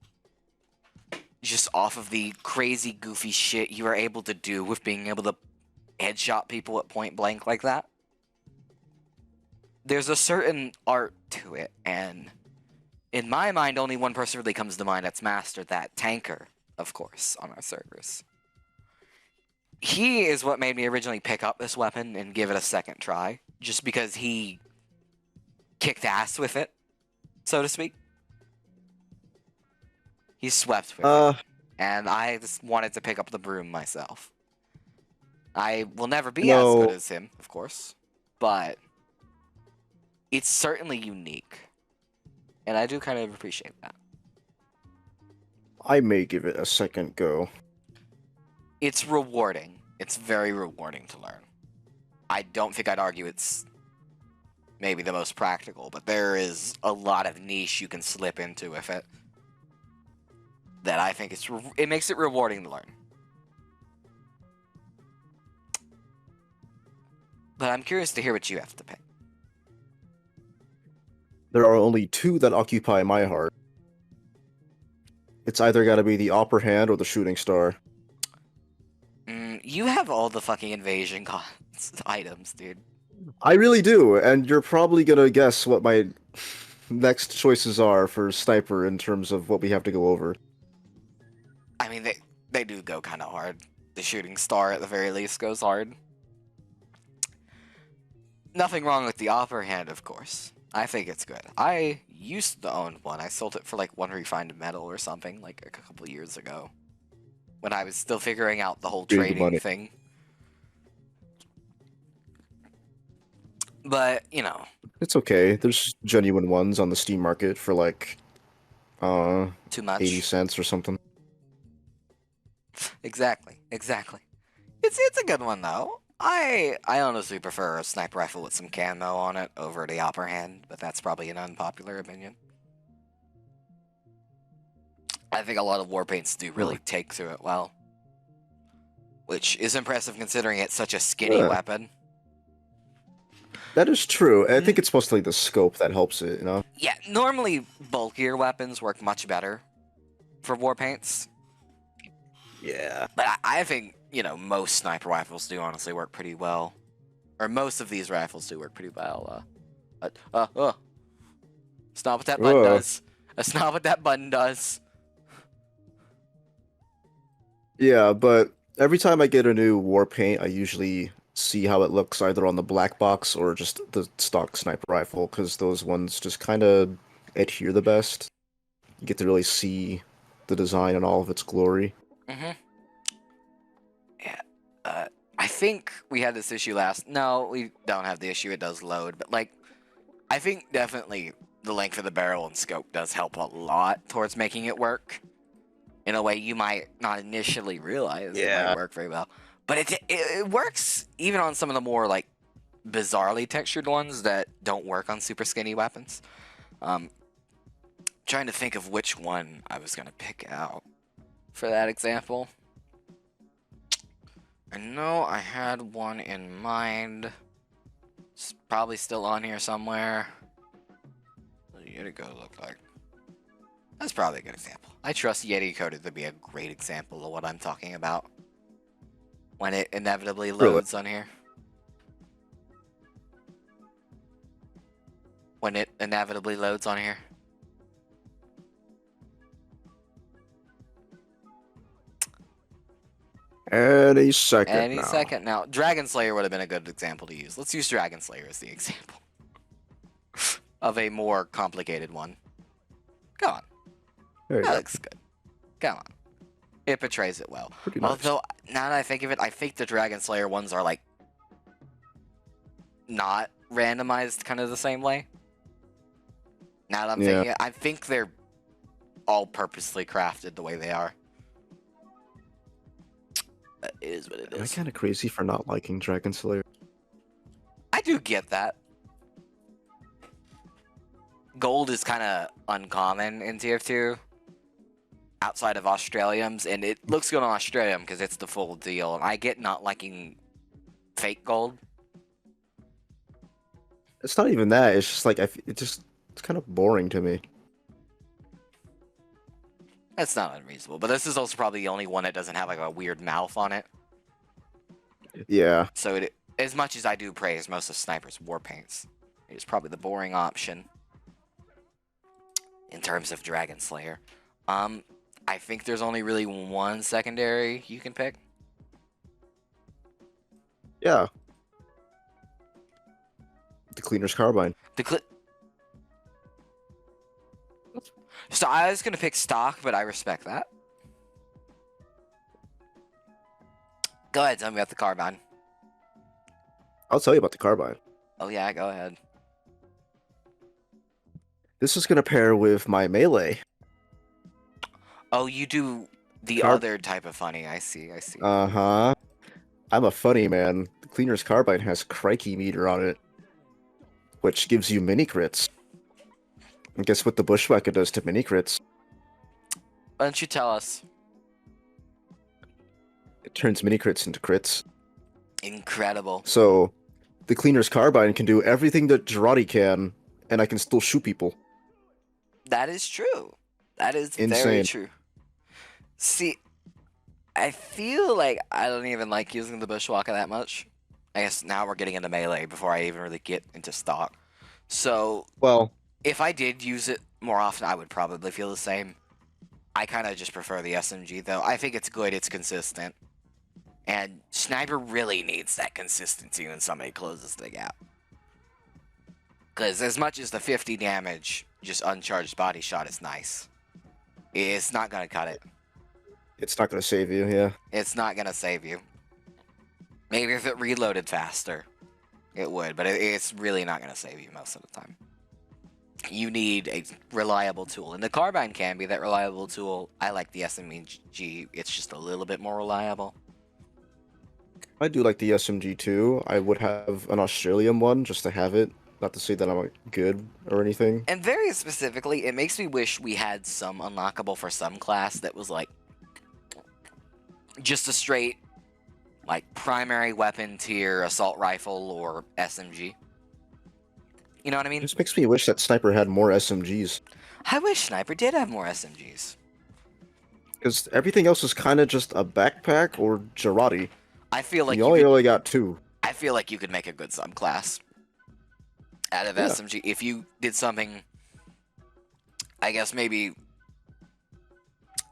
Just off of the crazy, goofy shit you are able to do with being able to headshot people at point blank like that. There's a certain art to it, and in my mind, only one person really comes to mind that's mastered that. Tanker, of course, on our servers. He is what made me originally pick up this weapon and give it a second try, just because he kicked ass with it, so to speak. He swept with it, and I just wanted to pick up the broom myself. I will never be as good as him, of course, but it's certainly unique, and I do kind of appreciate that. I may give it a second go. It's rewarding. It's very rewarding to learn. I don't think I'd argue it's maybe the most practical, but there is a lot of niche you can slip into with it that I think it makes it rewarding to learn. But I'm curious to hear what you have to pick. There are only 2 that occupy my heart. It's either gotta be the Upper Hand or the Shooting Star. You have all the fucking invasion items, dude. I really do, and you're probably gonna guess what my next choices are for Sniper in terms of what we have to go over. I mean, they do go kind of hard. The Shooting Star, at the very least, goes hard. Nothing wrong with the Upper Hand, of course. I think it's good. I used to own one. I sold it for like 1 refined metal or something, like a couple years ago. When I was still figuring out the whole trading thing. But, It's okay. There's genuine ones on the Steam market for like, too much. 80 cents or something. Exactly. It's a good one, though. I honestly prefer a sniper rifle with some camo on it over the Upper Hand, but that's probably an unpopular opinion. I think a lot of warpaints do really take to it well. Which is impressive considering it's such a skinny weapon. That is true. I think it's mostly the scope that helps it, you know? Yeah, normally bulkier weapons work much better for warpaints. Yeah. But I think, most sniper rifles do honestly work pretty well. Or most of these rifles do work pretty well. It's not what that button does. That's not what that button does. Yeah, but every time I get a new warpaint, I usually see how it looks either on the black box or just the stock sniper rifle, because those ones just kind of adhere the best. You get to really see the design in all of its glory. Yeah. I think we had this issue last. No, we don't have the issue. It does load, but I think definitely the length of the barrel and scope does help a lot towards making it work in a way you might not initially realize it might work very well. But it works even on some of the more like bizarrely textured ones that don't work on super skinny weapons. Trying to think of which one I was gonna pick out for that example. I know I had one in mind. It's probably still on here somewhere. What did Yeti Code look like? That's probably a good example. I trust Yeti Code to be a great example of what I'm talking about when it inevitably loads on here. When it inevitably loads on here. Any second Any now. second now. Dragon Slayer would have been a good example to use. Let's use Dragon Slayer as the example of a more complicated one. Come on. There you That go. looks good. Come on. It portrays it well. Pretty nice. Although, now that I think of it, I think the Dragon Slayer ones are like not randomized kind of the same way. Now that I'm thinking it, I think they're all purposely crafted the way they are. That is what it Am I is. kind of crazy for not liking Dragon Slayer? I do get that. Gold is kind of uncommon in Tier 2 outside of Australiums, and it looks good on Australium because it's the full deal. And I get not liking fake gold. It's not even that. It's just like it's kind of boring to me. That's not unreasonable, but this is also probably the only one that doesn't have like a weird mouth on it. Yeah. So as much as I do praise most of Sniper's war paints, it is probably the boring option in terms of Dragon Slayer. I think there's only really one secondary you can pick. Yeah. The Cleaner's Carbine. So I was gonna pick stock, but I respect that. Go ahead, tell me about the carbine. I'll tell you about the Carbine. Oh yeah, go ahead. This is going to pair with my melee. Oh, you do the Carb- other type of funny. I see. Uh-huh. I'm a funny man. The Cleaner's Carbine has Crikey meter on it, which gives you mini crits. And guess what the Bushwhacker does to mini crits? Why don't you tell us? It turns mini crits into crits. Incredible. So, the Cleaner's Carbine can do everything that Jarate can, and I can still shoot people. That is true. That is very Insane. true. See, I feel like I don't even like using the Bushwhacker that much. I guess now we're getting into melee before I even really get into stock. So, Well, if I did use it more often, I would probably feel the same. I kind of just prefer the SMG, though. I think it's good, it's consistent. And Sniper really needs that consistency when somebody closes the gap. Because as much as the 50 damage, just uncharged body shot is nice, it's not going to cut it. it's not going to save you, yeah. It's not going to save you. Maybe if it reloaded faster, it would, but it's really not going to save you most of the time. You need a reliable tool, and the Carbine can be that reliable tool. I like the SMG, it's just a little bit more reliable. I do like the SMG too. I would have an Australian one just to have it. Not to say that I'm good or anything. And very specifically, it makes me wish we had some unlockable for some class that was like just a straight like primary weapon tier assault rifle or SMG. You know what I It mean? just makes me wish that Sniper had more SMGs. I wish Sniper did have more SMGs. Because everything else is kind of just a backpack or Jarate. I feel like You only really got two. I feel like you could make a good subclass out of Yeah. SMG if you did something. I guess maybe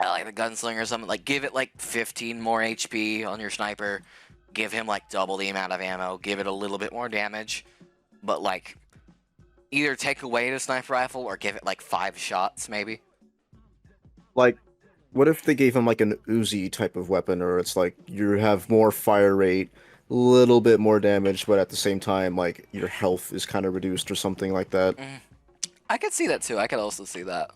like the gunslinger or something. Like give it like 15 more HP on your sniper. Give him like double the amount of ammo. Give it a little bit more damage, but like either take away the sniper rifle or give it like 5 shots maybe. Like, what if they gave him like an Uzi type of weapon, or it's like you have more fire rate, little bit more damage, but at the same time, like your health is kind of reduced or something like that. I could see that too. I could also see that.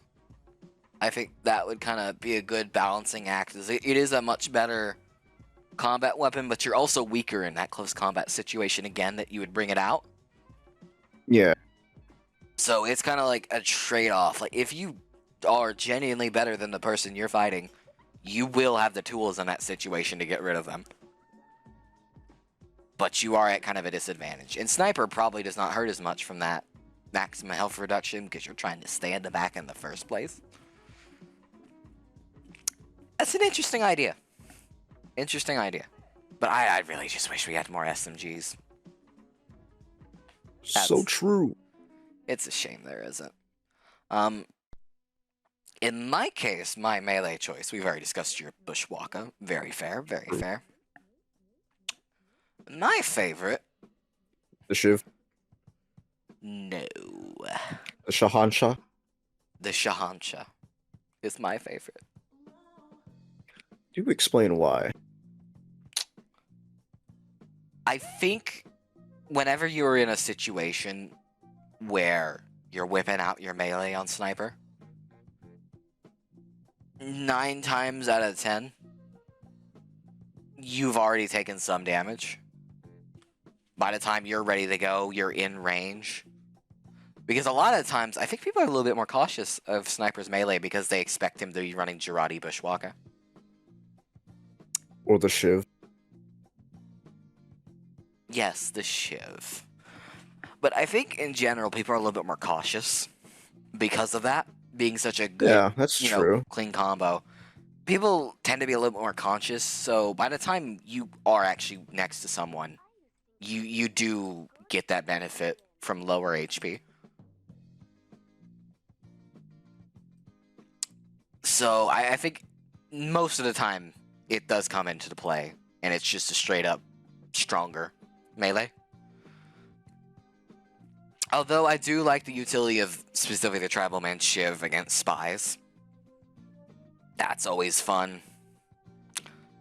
I think that would kind of be a good balancing act. It is a much better combat weapon, but you're also weaker in that close combat situation again that you would bring it out. Yeah. So it's kind of like a trade-off. Like if you are genuinely better than the person you're fighting, you will have the tools in that situation to get rid of them. But you are at kind of a disadvantage. And Sniper probably does not hurt as much from that maximum health reduction because you're trying to stay in the back in the first place. That's an interesting idea. Interesting idea. But I really just wish we had more SMGs. So true. It's a shame there isn't. In my case, my melee choice, we've already discussed your Bushwalker. Very fair, very fair. My favorite... The Shiv. No. The Shahansha. The Shahansha is my favorite. Do explain why. I think whenever you're in a situation where you're whipping out your melee on Sniper, 9 times out of 10, you've already taken some damage. By the time you're ready to go, you're in range. Because a lot of times, I think people are a little bit more cautious of Sniper's melee because they expect him to be running Girardi Bushwalker. Or the Shiv. Yes, the Shiv. But I think in general, people are a little bit more cautious because of that being such a good, Yeah, that's true. clean combo. People tend to be a little bit more conscious, so by the time you are actually next to someone, you do get that benefit from lower HP. So I think most of the time it does come into the play, and it's just a straight up stronger melee. Although I do like the utility of specifically the Tribal Man Shiv against spies. That's always fun.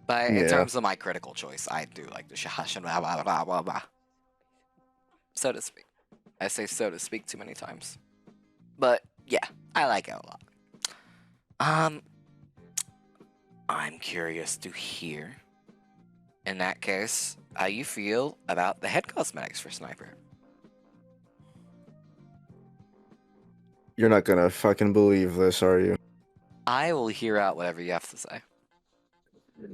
But in terms of my critical choice, I do like the Shahashan, blah, blah, blah, blah, blah. So to speak. I say so to speak too many times. But yeah, I like it a lot. I'm curious to hear, in that case, how you feel about the head cosmetics for Sniper. You're not gonna fucking believe this, are you? I will hear out whatever you have to say.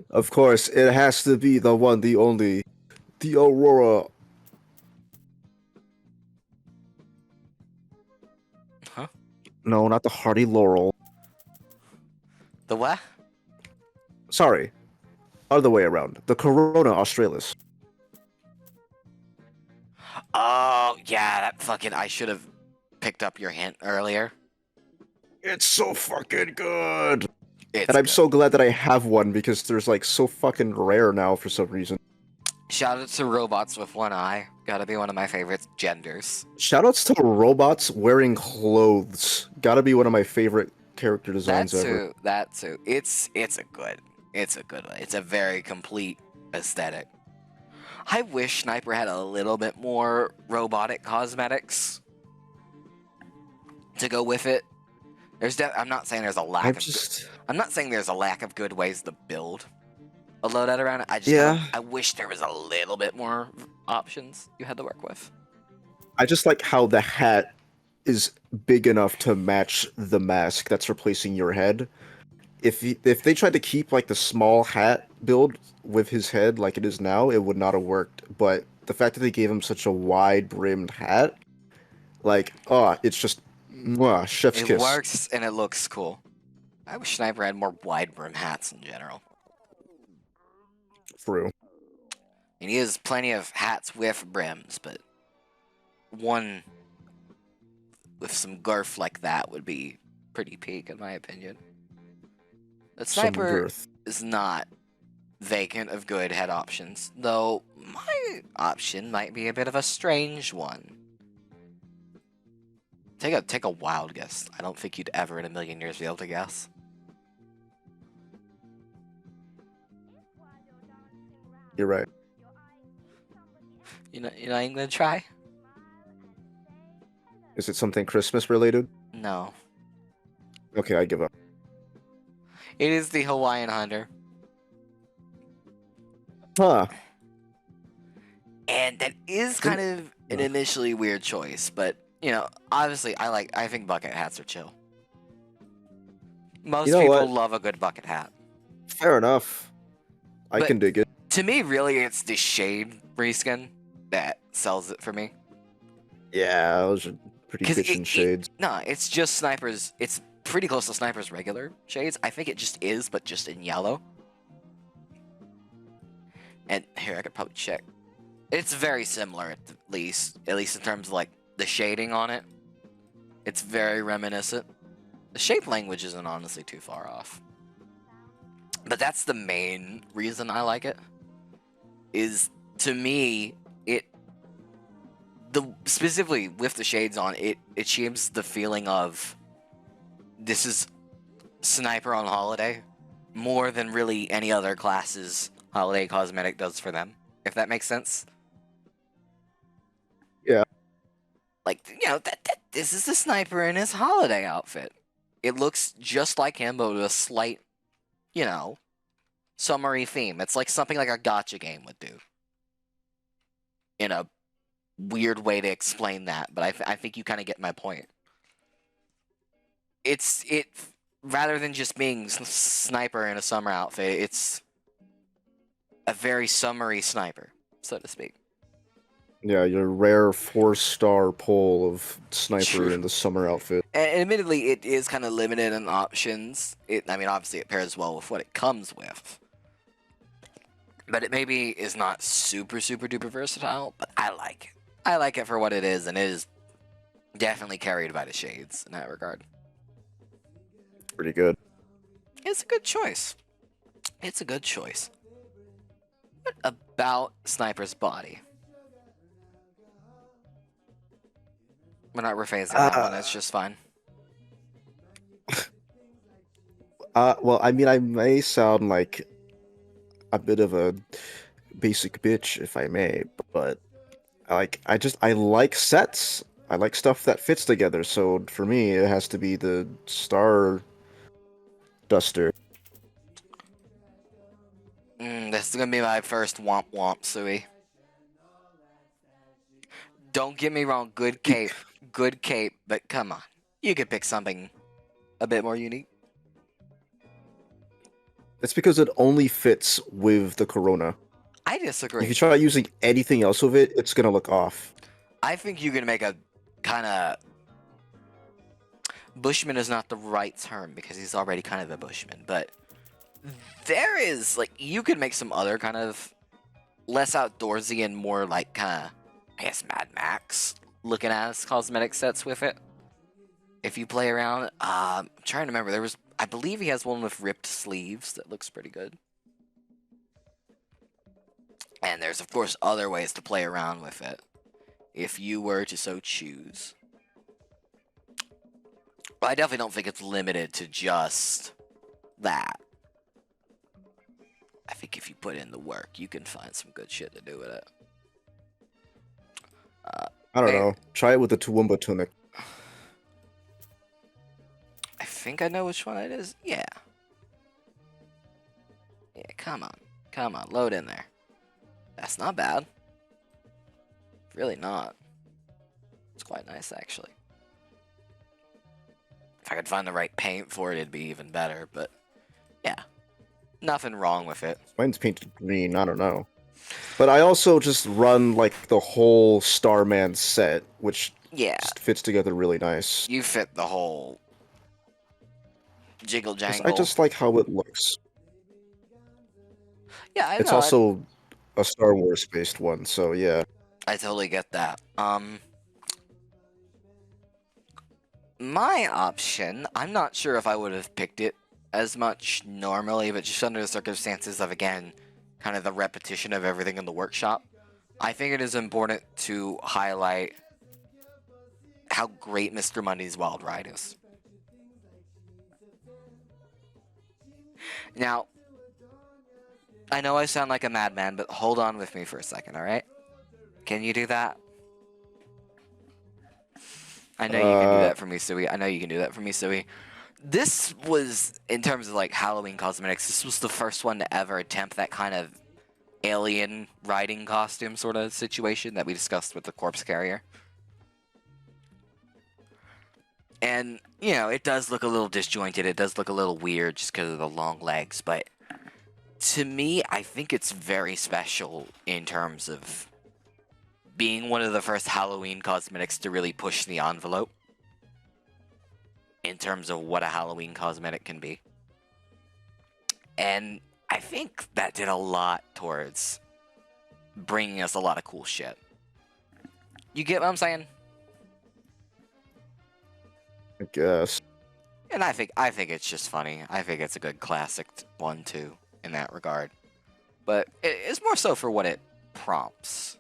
Of course, it has to be the one, the only, the Aurora. Huh? No, not the Hardy Laurel. The what? Sorry. Other way around. The Corona Australis. Oh, yeah, that fucking... I should have picked up your hint earlier. It's so fucking good. It's and I'm good. so glad that I have one because there's like so fucking rare now for some reason. Shout out to robots with one eye. Gotta be one of my favorite genders. Shoutouts to robots wearing clothes. Gotta be one of my favorite character designs ever. That too. It's a good one. It's a very complete aesthetic. I wish Sniper had a little bit more robotic cosmetics to go with it. I'm not saying there's a lack I'm not saying there's a lack of good ways to build a loadout around it. I wish there was a little bit more options you had to work with. I just like how the hat is big enough to match the mask that's replacing your head. If they tried to keep like the small hat build with his head like it is now, it would not have worked. But the fact that they gave him such a wide brimmed hat, like, it's just chef's kiss. It works and it looks cool. I wish Sniper had more wide brim hats in general. True. And he has plenty of hats with brims, but one with some girth like that would be pretty peak in my opinion. The Sniper is not vacant of good head options, though my option might be a bit of a strange one. Take a wild guess. I don't think you'd ever in a million years be able to guess. You're right. You're not even gonna try? Is it something Christmas related? No. Okay, I give up. It is the Hawaiian Hunter. Huh. And that is kind of an initially weird choice, but you know, obviously I think bucket hats are chill. Most You know people what? love a good bucket hat. Fair enough. I But can dig it. to me, really, it's the shade reskin that sells it for me. Yeah, those are pretty Because bitchin' shades. no, it's just Sniper's. It's pretty close to Sniper's regular shades. I think it just is, but just in yellow. And here, I could probably check. It's very similar, at least in terms of like the shading on it. It's very reminiscent. The shape language isn't honestly too far off. But that's the main reason I like it. Is to me, specifically with the shades on, it achieves the feeling of this is Sniper on holiday more than really any other class's holiday cosmetic does for them. If that makes sense. Yeah. Like, you know, this is the Sniper in his holiday outfit. It looks just like him, but with a slight, you know, summery theme. It's like something like a gacha game would do. In a weird way to explain that, but I think you kind of get my point. It rather than just being Sniper in a summer outfit, it's a very summery Sniper, so to speak. Yeah, your rare 4-star pull of Sniper True. in the summer outfit. And admittedly, it is kind of limited in options. I mean, obviously, it pairs well with what it comes with. But it maybe is not super duper versatile, but I like it. I like it for what it is, and it is definitely carried by the shades in that regard. Pretty good. It's a good choice. It's a good choice. What about Sniper's body? We're not rephrasing that one, it's just fine. Well, I mean, I may sound like a bit of a basic bitch, if I may, but I like sets. I like stuff that fits together. So for me, it has to be the Star Duster. This is gonna be my first womp womp, Sui. Don't get me wrong, good cape, but come on. You could pick something a bit more unique. It's because it only fits with the Corona. I If you disagree. try using anything else with it, it's gonna look off. I think you can make a kind of... Bushman is not the right term because he's already kind of a Bushman, but there is, like, you could make some other kind of less outdoorsy and more like kind of, I guess, Mad Max looking ass cosmetic sets with it. If you play around, I'm trying to remember, I believe he has one with ripped sleeves that looks pretty good. And there's, of course, other ways to play around with it, if you were to so choose. But I definitely don't think it's limited to just that. I think if you put in the work, you can find some good shit to do with it. I don't Hey. know. Try it with the Toowoomba tunic. I think I know which one it is. Yeah. Yeah, come on. Come on, load in there. That's not bad. Really not. It's quite nice, actually. If I could find the right paint for it, it'd be even better, but yeah. Nothing wrong with it. Mine's painted green, I don't know. But I also just run like the whole Starman set, which Yeah, just fits together really nice. you fit the whole jiggle jangle. I just like how it looks. Yeah, I It's know. also a Star Wars based one, so yeah. I totally get that. My option, I'm not sure if I would have picked it as much normally, but just under the circumstances of, again, kind of the repetition of everything in the workshop, I think it is important to highlight how great Mr. Mundy's Wild Ride is. Now, I know I sound like a madman, but hold on with me for a second, alright? Can you do that? I know you can do that for me, Sui. I know you can do that for me, Sui. This was, in terms of like Halloween cosmetics, this was the first one to ever attempt that kind of alien riding costume sort of situation that we discussed with the corpse carrier. And, you know, it does look a little disjointed, it does look a little weird just because of the long legs, but to me, I think it's very special in terms of being one of the first Halloween cosmetics to really push the envelope in terms of what a Halloween cosmetic can be. And I think that did a lot towards bringing us a lot of cool shit. You get what I'm saying? I guess. And I think it's just funny. I think it's a good classic one too in that regard. But it's more so for what it prompts,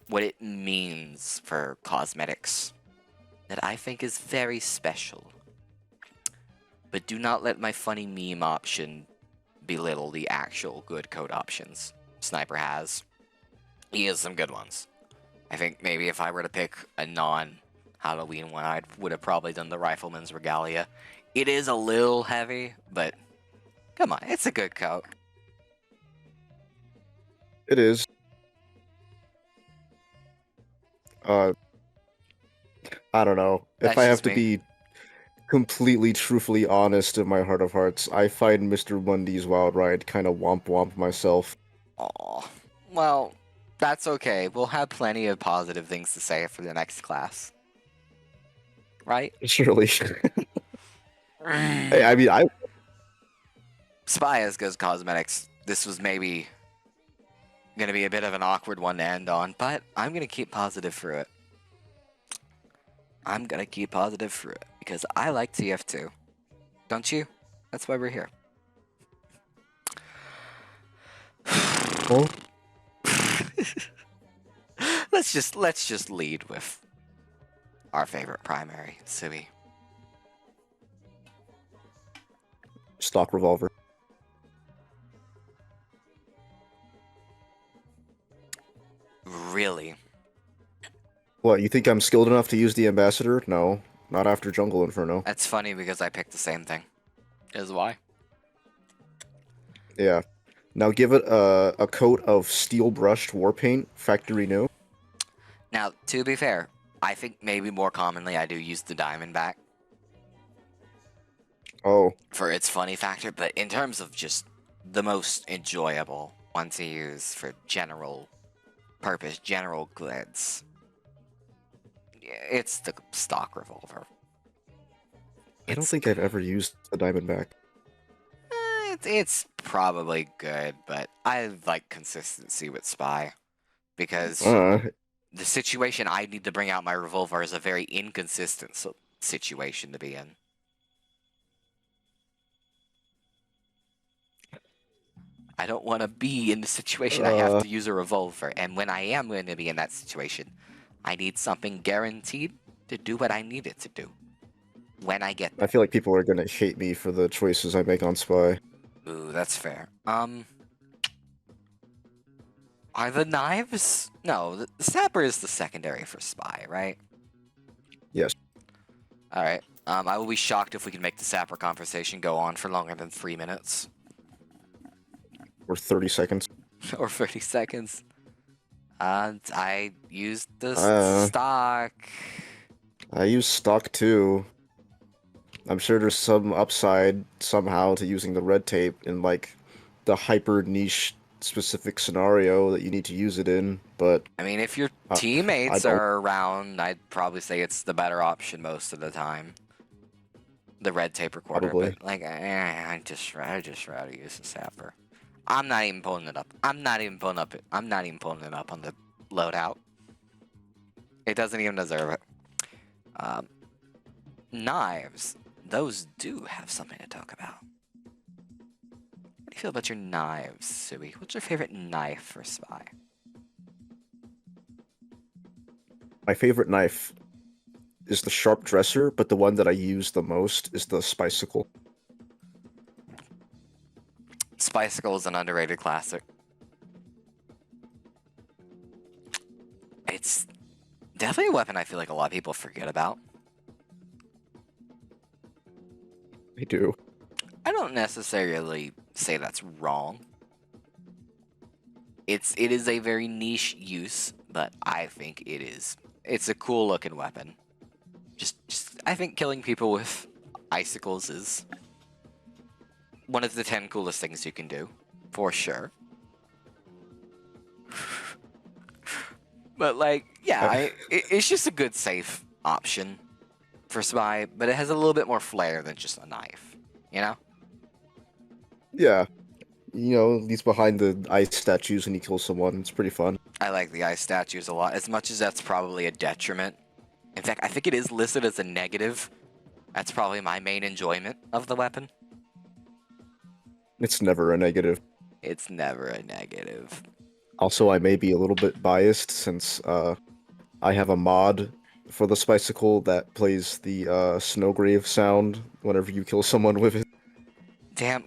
what it means for cosmetics, that I think is very special. But do not let my funny meme option belittle the actual good code options Sniper has. He has some good ones. I think maybe if I were to pick a non-Halloween one, I would have probably done the Rifleman's Regalia. It is a little heavy, but come on, it's a good coat. It is. I don't know. If That's I have just to me. be completely truthfully honest in my heart of hearts, I find Mr. Mundy's Wild Ride kind of womp myself. Aw. Well, that's okay. We'll have plenty of positive things to say for the next class. Right? Surely. Hey, I mean, Spy has good cosmetics. This was maybe going to be a bit of an awkward one to end on, but I'm going to keep positive through it. I'm going to keep positive through it because I like TF2. Don't you? That's why we're here. Well, let's just lead with our favorite primary, Sui. stock revolver. Really? What, you think I'm skilled enough to use the ambassador? No, not after Jungle Inferno. That's funny because I picked the same thing. Is why. Yeah. Now give it a coat of steel brushed war paint, factory new. Now, to be fair, I think maybe more commonly I do use the Diamondback Oh, for its funny factor, but in terms of just the most enjoyable one to use for general purpose, general goods, it's the stock revolver. I don't It's think I've ever used the Diamondback. it's probably good, but I like consistency with Spy because the situation I need to bring out my revolver is a very inconsistent situation to be in. I don't want to be in the situation I have to use a revolver, and when I am going to be in that situation, I need something guaranteed to do what I need it to do when I get there. I feel like people are gonna hate me for the choices I make on Spy. Ooh, that's fair. Are the knives? No, the sapper is the secondary for Spy, right? Yes. Alright. I will be shocked if we can make the sapper conversation go on for longer than 3 minutes. Or 30 seconds. Or 30 seconds. I used the stock. I use stock too. I'm sure there's some upside somehow to using the red tape in like the hyper niche specific scenario that you need to use it in, but I mean, if your I teammates don't- are around, I'd probably say it's the better option most of the time. The red tape recorder, Probably. but like, I just rather use the sapper. I'm not even pulling it up. I'm not even pulling it up on the loadout. It doesn't even deserve it. Knives. Those do have something to talk about. How do you feel about your knives, Sui? What's your favorite knife for Spy? My favorite knife is the sharp dresser, but the one that I use the most is the spicicle. Spicicle is an underrated classic. definitely a weapon I feel like a lot of people forget about. I do. I don't necessarily say that's wrong. It is a very niche use, but I think it's a cool looking weapon. Just I think killing people with icicles is one of the 10 coolest things you can do, for sure. But like, yeah, it's just a good safe option for spy, but it has a little bit more flair than just a knife, you know? Yeah. You know, he's behind the ice statues and he kills someone. It's pretty fun. I like the ice statues a lot, as much as that's probably a detriment. In fact, I think it is listed as a negative. That's probably my main enjoyment of the weapon. It's never a negative. It's never a negative. Also, I may be a little bit biased since I have a mod for the Spicicle that plays the Snowgrave sound whenever you kill someone with it. Damn.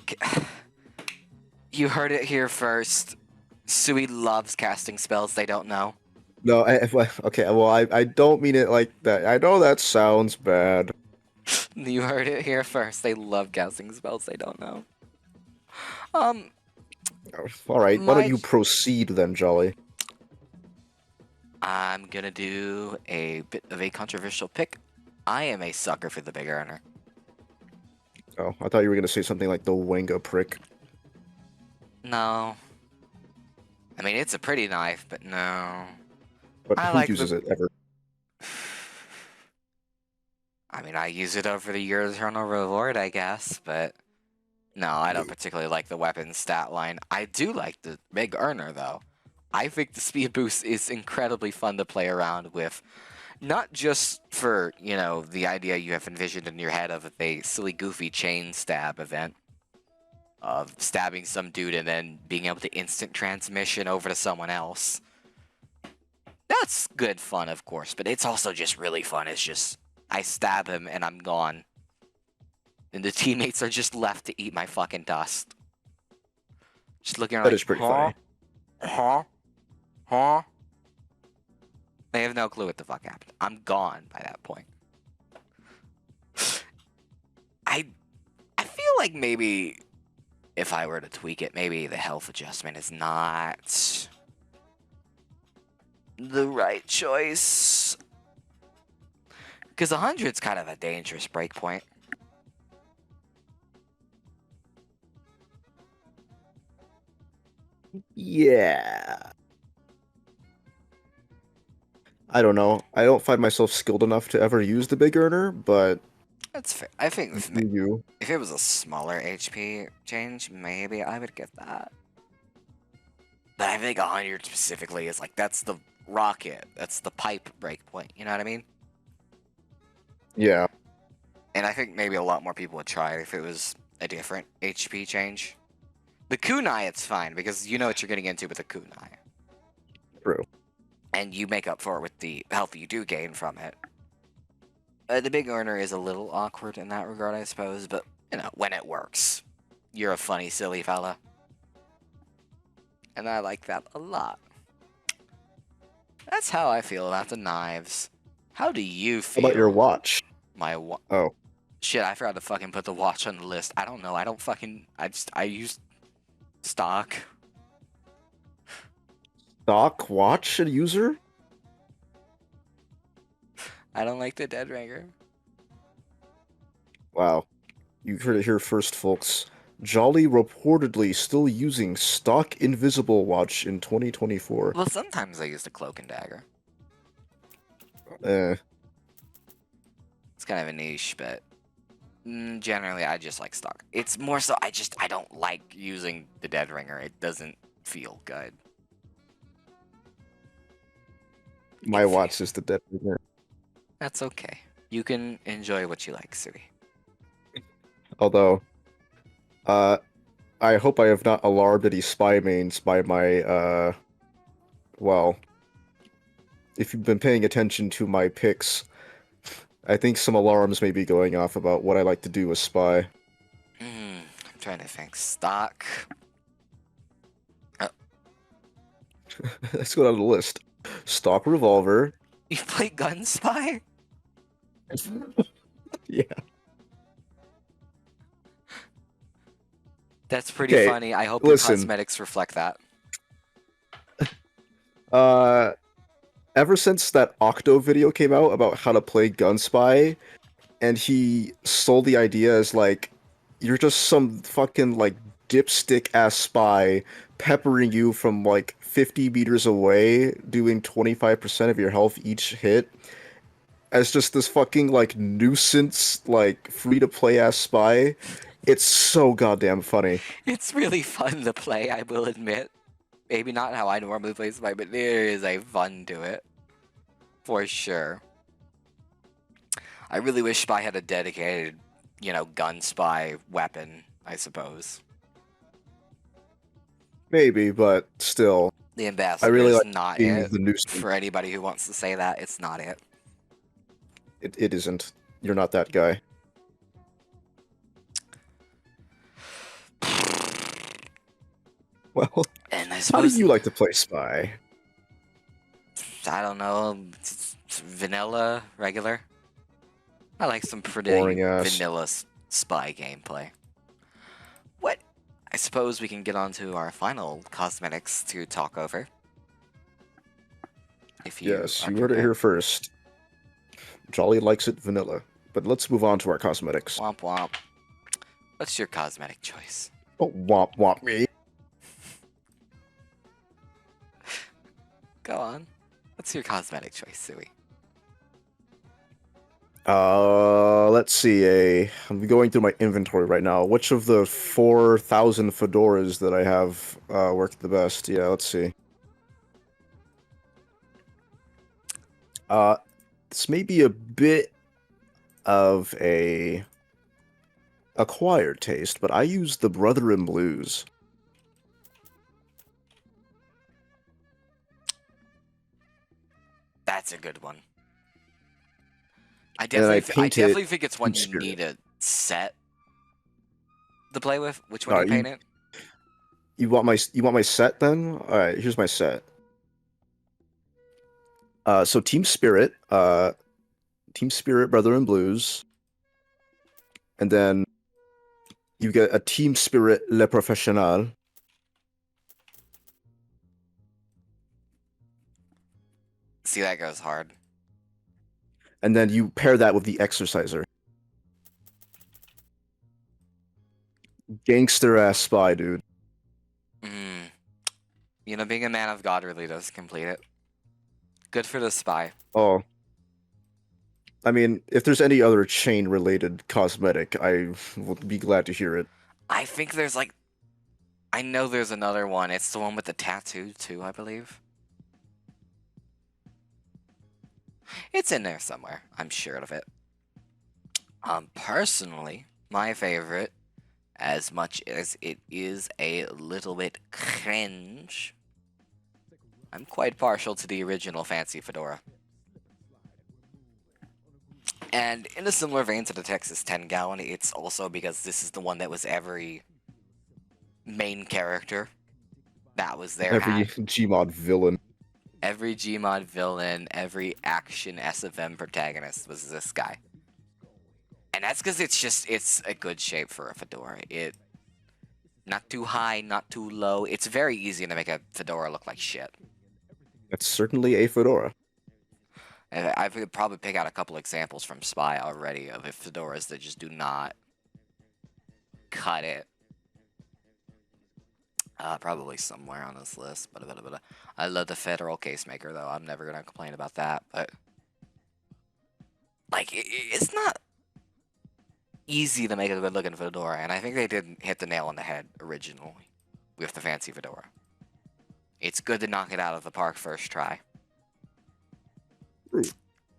You heard it here first. Sui loves casting spells they don't know. No, okay, well, I don't mean it like that. I know that sounds bad. You heard it here first. They love casting spells they don't know. Um, Alright, why don't you My- proceed then, Jolly? I'm gonna do a bit of a controversial pick. I am a sucker for the big earner. Oh, I thought you were gonna say something like the Wanga prick. No. I mean, it's a pretty knife, but no. But I who like uses it ever? I mean, I use it over the years Eternal Reward, I guess, but no, I don't particularly like the weapon stat line. I do like the big earner, though. I think the speed boost is incredibly fun to play around with. Not just for, you know, the idea you have envisioned in your head of a silly, goofy chain stab event of stabbing some dude and then being able to instant transmission over to someone else. That's good fun, of course, but it's also just really fun. It's just, I stab him and I'm gone. And the teammates are just left to eat my fucking dust. Just looking That like, is pretty huh? funny. Huh? Huh? They have no clue what the fuck happened. I'm gone by that point. I feel like maybe if I were to tweak it, maybe the health adjustment is not the right choice. Because 100's kind of a dangerous breakpoint. Yeah. I don't know. I don't find myself skilled enough to ever use the big earner, but That's fair. I think you. if it was a smaller HP change, maybe I would get that. But I think 100 specifically is like, that's the rocket. That's the pipe breakpoint. You know what I mean? Yeah. And I think maybe a lot more people would try it if it was a different HP change. The kunai, it's fine, because you know what you're getting into with the kunai. True. And you make up for it with the health you do gain from it. The big earner is a little awkward in that regard, I suppose, but, you know, when it works. You're a funny, silly fella. And I like that a lot. That's how I feel about the knives. How do you How feel? about your watch? My Oh. Shit, I forgot to fucking put the watch on the list. I don't know. I use stock. Stock watch a user? I don't like the Dead Ringer. Wow. You heard it here first, folks. Jolly reportedly still using stock invisible watch in 2024. Well, sometimes I use the Cloak and Dagger. Eh. It's kind of a niche, but generally I just like stock. It's more so I don't like using the Dead Ringer. It doesn't feel good. My watch is the dead ringer. That's okay. You can enjoy what you like, Sui. Although, I hope I have not alarmed any spy mains by my, well, if you've been paying attention to my picks, I think some alarms may be going off about what I like to do as spy. I'm trying to think. Stock. Let's go down the list. Stock revolver, You play Gun Spy? Yeah. That's pretty Okay, funny. I hope your listen. cosmetics reflect that. Uh, ever since that Octo video came out about how to play Gun Spy, and he sold the idea as like, you're just some fucking like dipstick ass spy peppering you from like 50 meters away, doing 25% of your health each hit, as just this fucking like nuisance, like free to play ass spy. It's so goddamn funny. It's really fun to play, I will admit. Maybe not how I normally play Spy, but there is a fun to it. For sure. I really wish Spy had a dedicated, gun spy weapon, I suppose. Maybe, but still, The I ambassador really is like not being it. the nuisance. For anybody who wants to say that, it's not it. It isn't. You're not that guy. Well, And I how do suppose, you like to play spy? I don't know, vanilla, regular? I like some pretty Boring ass. vanilla spy gameplay. What? I suppose we can get on to our final cosmetics to talk over. If you Yes, are you heard it prepared. here first. Jolly likes it vanilla. But let's move on to our cosmetics. Womp womp. What's your cosmetic choice? Oh, womp womp me. Go on. What's your cosmetic choice, Sui? Let's see. I'm going through my inventory right now. Which of the 4,000 fedoras that I have work the best? Yeah, let's see. This may be a bit of a acquired taste, but I use the Brother in Blues. That's a good one. I then I definitely, I paint it definitely think it's one Team you Spirit. need a set to play with. Which one No, do you paint it? You want my set then? All right, here's my set. So Team Spirit, Brother in Blues, and then you get a Team Spirit Le Professionnel, See, that goes hard. and then you pair that with the Exerciser. Gangster ass spy, dude. Mm. Being a man of God really does complete it. Good for the spy. Oh, I mean, if there's any other chain-related cosmetic, I would be glad to hear it. I think there's like, I know there's another one. It's the one with the tattoo too, I believe. It's in there somewhere. I'm sure of it. Personally, my favorite, as much as it is a little bit cringe, I'm quite partial to the original Fancy Fedora. And in a similar vein to the Texas 10 gallon, it's also because this is the one that was every main character that was there. Every Gmod villain. Every Gmod villain, every action SFM protagonist was this guy. And that's because it's a good shape for a fedora. Not too high, not too low. It's very easy to make a fedora look like shit. That's certainly a fedora. And I could probably pick out a couple examples from Spy already of fedoras that just do not cut it. Probably somewhere on this list. But I love the Federal Casemaker, though. I'm never gonna complain about that. But like, it's not easy to make a good-looking fedora, and I think they did hit the nail on the head originally with the Fancy Fedora. It's good to knock it out of the park first try.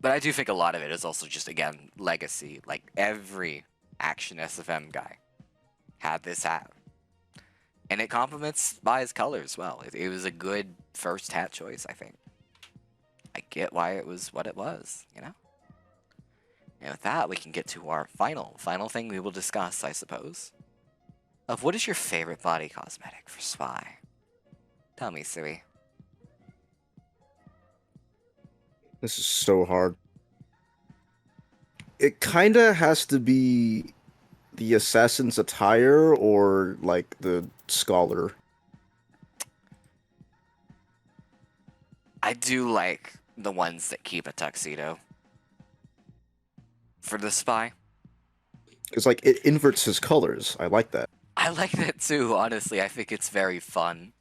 But I do think a lot of it is also just, again, legacy. Like, every action SFM guy had this hat. And it complements by his color as well. It was a good first hat choice, I think. I get why it was what it was, you know? And with that, we can get to our final thing we will discuss, I suppose. Of what is your favorite body cosmetic for Spy? Tell me, Sui. This is so hard. It kinda has to be the assassin's attire or like the scholar. I do like the ones that keep a tuxedo. For the spy. Because like it inverts his colors. I like that. I like that too, honestly. I think it's very fun.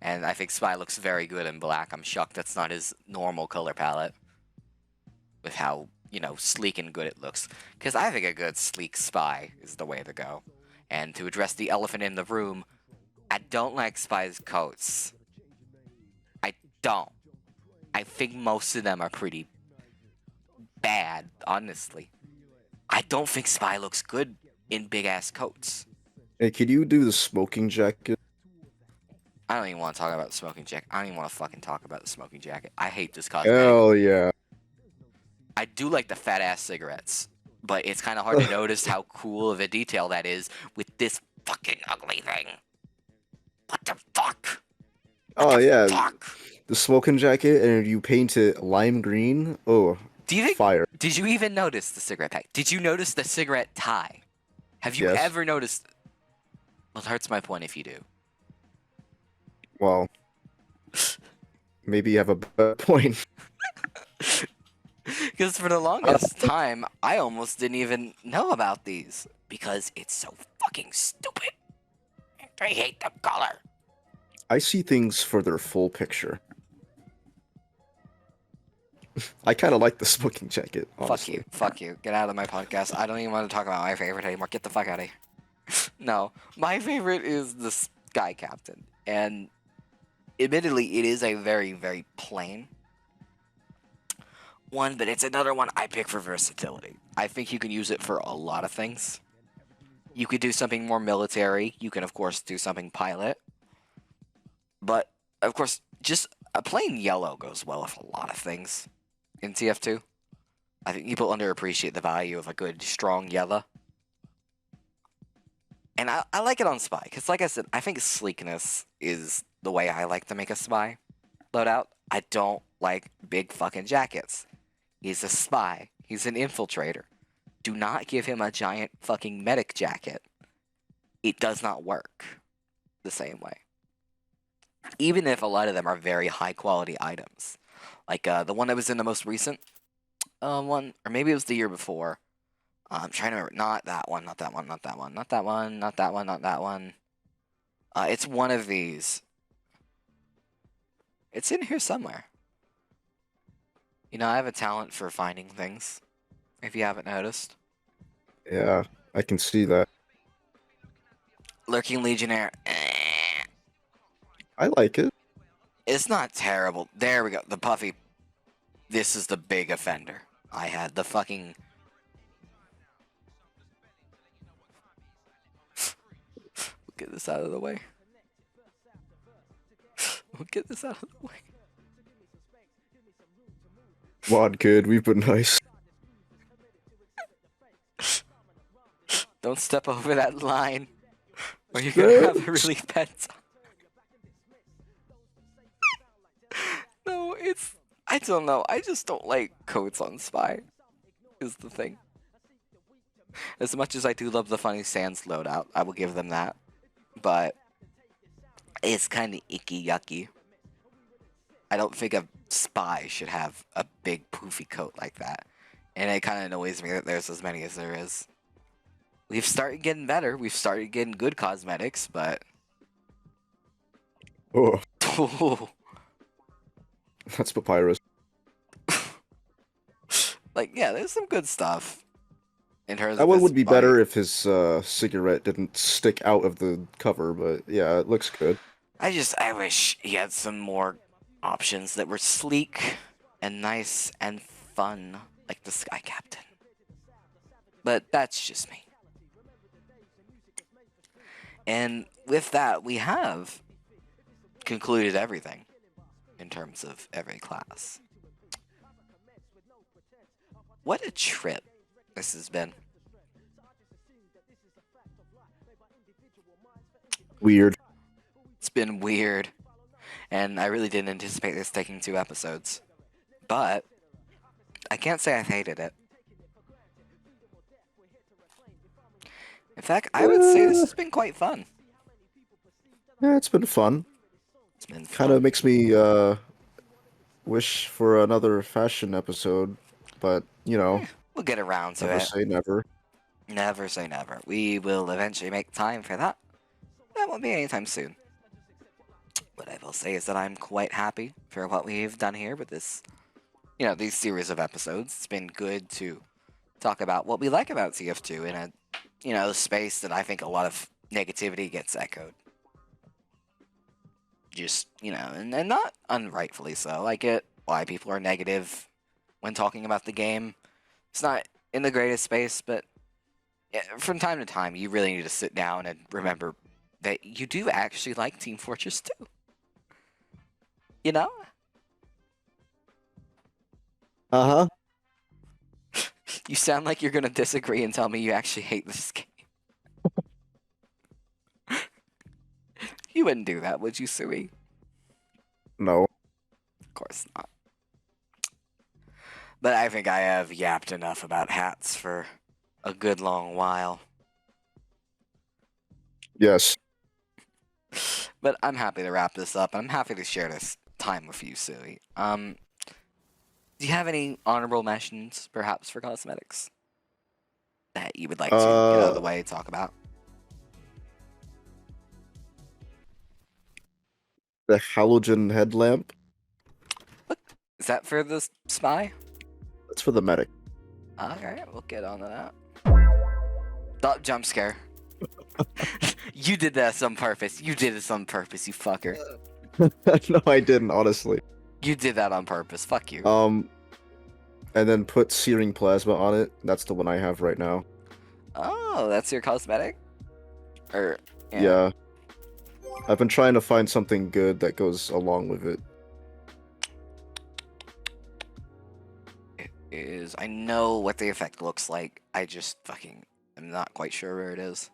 And I think Spy looks very good in black. I'm shocked that's not his normal color palette. With how, sleek and good it looks. Because I think a good sleek Spy is the way to go. And to address the elephant in the room, I don't like Spy's coats. I don't. I think most of them are pretty bad, honestly. I don't think Spy looks good in big ass coats. Hey, could you do the smoking jacket? I don't even want to talk about the smoking jacket. I don't even want to fucking talk about the smoking jacket. I hate this cosmetic. Hell yeah. I do like the fat ass cigarettes, but it's kind of hard to notice how cool of a detail that is with this fucking ugly thing. What the fuck? Oh yeah, Fuck. the smoking jacket, and you paint it lime green. Oh, Do you think? fire! Did you even notice the cigarette pack? Did you notice the cigarette tie? Have you Yes. ever noticed? Well, it hurts my point if you do. Well, maybe you have a better point. Because for the longest time, I almost didn't even know about these because it's so fucking stupid. I hate the color. I see things for their full picture. I kind of like the smoking jacket. Honestly. Fuck you. Get out of my podcast. I don't even want to talk about my favorite anymore. Get the fuck out of here. No, my favorite is the Sky Captain, and admittedly, it is a very, very plain one, but it's another one I pick for versatility. I think you can use it for a lot of things. You could do something more military. You can, of course, do something pilot. But, of course, just a plain yellow goes well with a lot of things in TF2. I think people underappreciate the value of a good, strong yellow. And I like it on Spy, because like I said, I think sleekness is the way I like to make a Spy loadout. I don't like big fucking jackets. He's a spy. He's an infiltrator. Do not give him a giant fucking medic jacket. It does not work the same way. Even if a lot of them are very high quality items. Like the one that was in the most recent one, or maybe it was the year before. I'm trying to remember. Not that one, not that one, not that one, not that one, not that one, not that one. It's one of these. It's in here somewhere. I have a talent for finding things, if you haven't noticed. Yeah, I can see that. Lurking Legionnaire. I like it. It's not terrible. There we go. The puffy. This is the big offender. I had the fucking... We'll get this out of the way. We'll get this out of the way. Wad kid, we've been nice. Don't step over that line, or you're gonna have a really bad time. No, I don't know. I just don't like coats on Spy, is the thing. As much as I do love the Funny Sands loadout, I will give them that. But it's kind of icky yucky. I don't think a Spy should have a big poofy coat like that. And it kind of annoys me that there's as many as there is. We've started getting better. We've started getting good cosmetics, but... Oh, that's papyrus. Like, yeah, there's some good stuff. In terms That of one his would be body. better if his cigarette didn't stick out of the cover, but yeah, it looks good. I wish he had some more options that were sleek and nice and fun, like the Sky Captain. But that's just me. And with that, we have concluded everything in terms of every class. What a trip this has been. Weird. It's been weird. And I really didn't anticipate this taking 2 episodes. but I can't say I've hated it. In fact, I would say this has been quite fun. Yeah, it's been fun. It's been Kind of fun. makes me wish for another fashion episode, but you know, We'll get around to never it. say never. Never say never. We will eventually make time for that. That won't be anytime soon. What I will say is that I'm quite happy for what we've done here with this, these series of episodes. It's been good to talk about what we like about TF2 in a, space that I think a lot of negativity gets echoed. Just, and not unrightfully so. I get why people are negative when talking about the game. It's not in the greatest space, but from time to time, you really need to sit down and remember that you do actually like Team Fortress 2. You know? Uh-huh. You sound like you're gonna disagree and tell me you actually hate this game. You wouldn't do that, would you, Sui? No. Of course not. But I think I have yapped enough about hats for a good long while. Yes. But I'm happy to wrap this up, and I'm happy to share this time with you, Sui. Do you have any honorable mentions, perhaps, for cosmetics that you would like to get out of the way and talk about? The halogen headlamp. Is that for the spy? That's for the medic. Alright, we'll get on to that. Stop jump scare. You did that on purpose. You did this on purpose, you fucker. No, I didn't, honestly. You did that on purpose. Fuck you. And then put searing plasma on it. That's the one I have right now. Oh, that's your cosmetic? Or Yeah. I've been trying to find something good that goes along with it. It is. I know what the effect looks like. I just fucking am not quite sure where it is.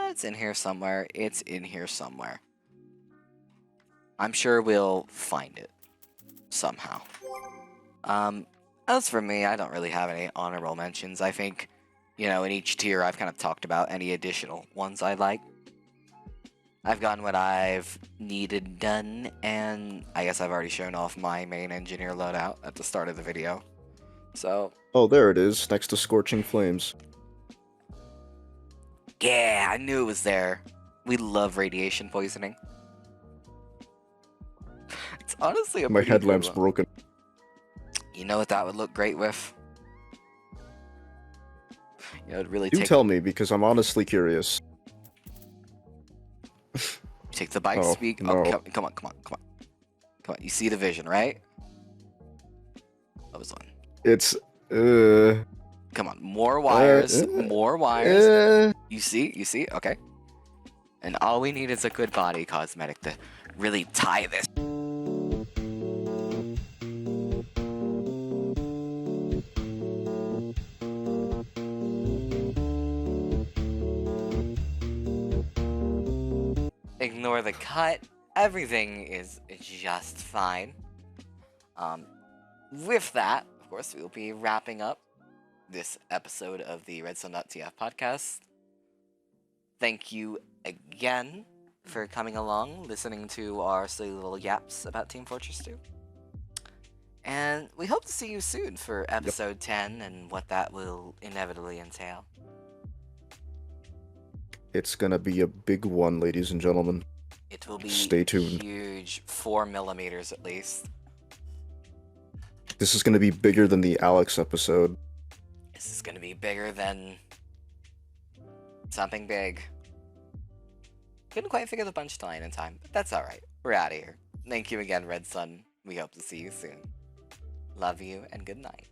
It's in here somewhere. It's in here somewhere. I'm sure we'll find it somehow. As for me, I don't really have any honorable mentions. I think, in each tier I've kind of talked about any additional ones I like. I've gotten what I've needed done, and I guess I've already shown off my main engineer loadout at the start of the video. So, Oh, there it is, next to Scorching Flames. yeah, I knew it was there. We love radiation poisoning. It's honestly a My pretty good headlamp's one. broken. You know what that would look great with? It'd really Do take tell me, because I'm honestly curious. the bike Oh, speak. no. Oh, come on. You see the vision, right? That was one. It's, Come on, more wires, more wires. You see? Okay. And all we need is a good body cosmetic to really tie this. Ignore the cut. Everything is just fine. With that, of course, we will be wrapping up this episode of the Redsun.tf podcast. Thank you again for coming along, listening to our silly little yaps about Team Fortress 2. And we hope to see you soon for episode 10 and what that will inevitably entail. It's gonna be a big one, ladies and gentlemen. It will be Stay tuned. huge, 4mm at least. This is gonna be bigger than the Alex episode. This is gonna be bigger than something big. Couldn't quite figure the punchline in time, but that's alright. We're out of here. Thank you again, Redsun. We hope to see you soon. Love you, and good night.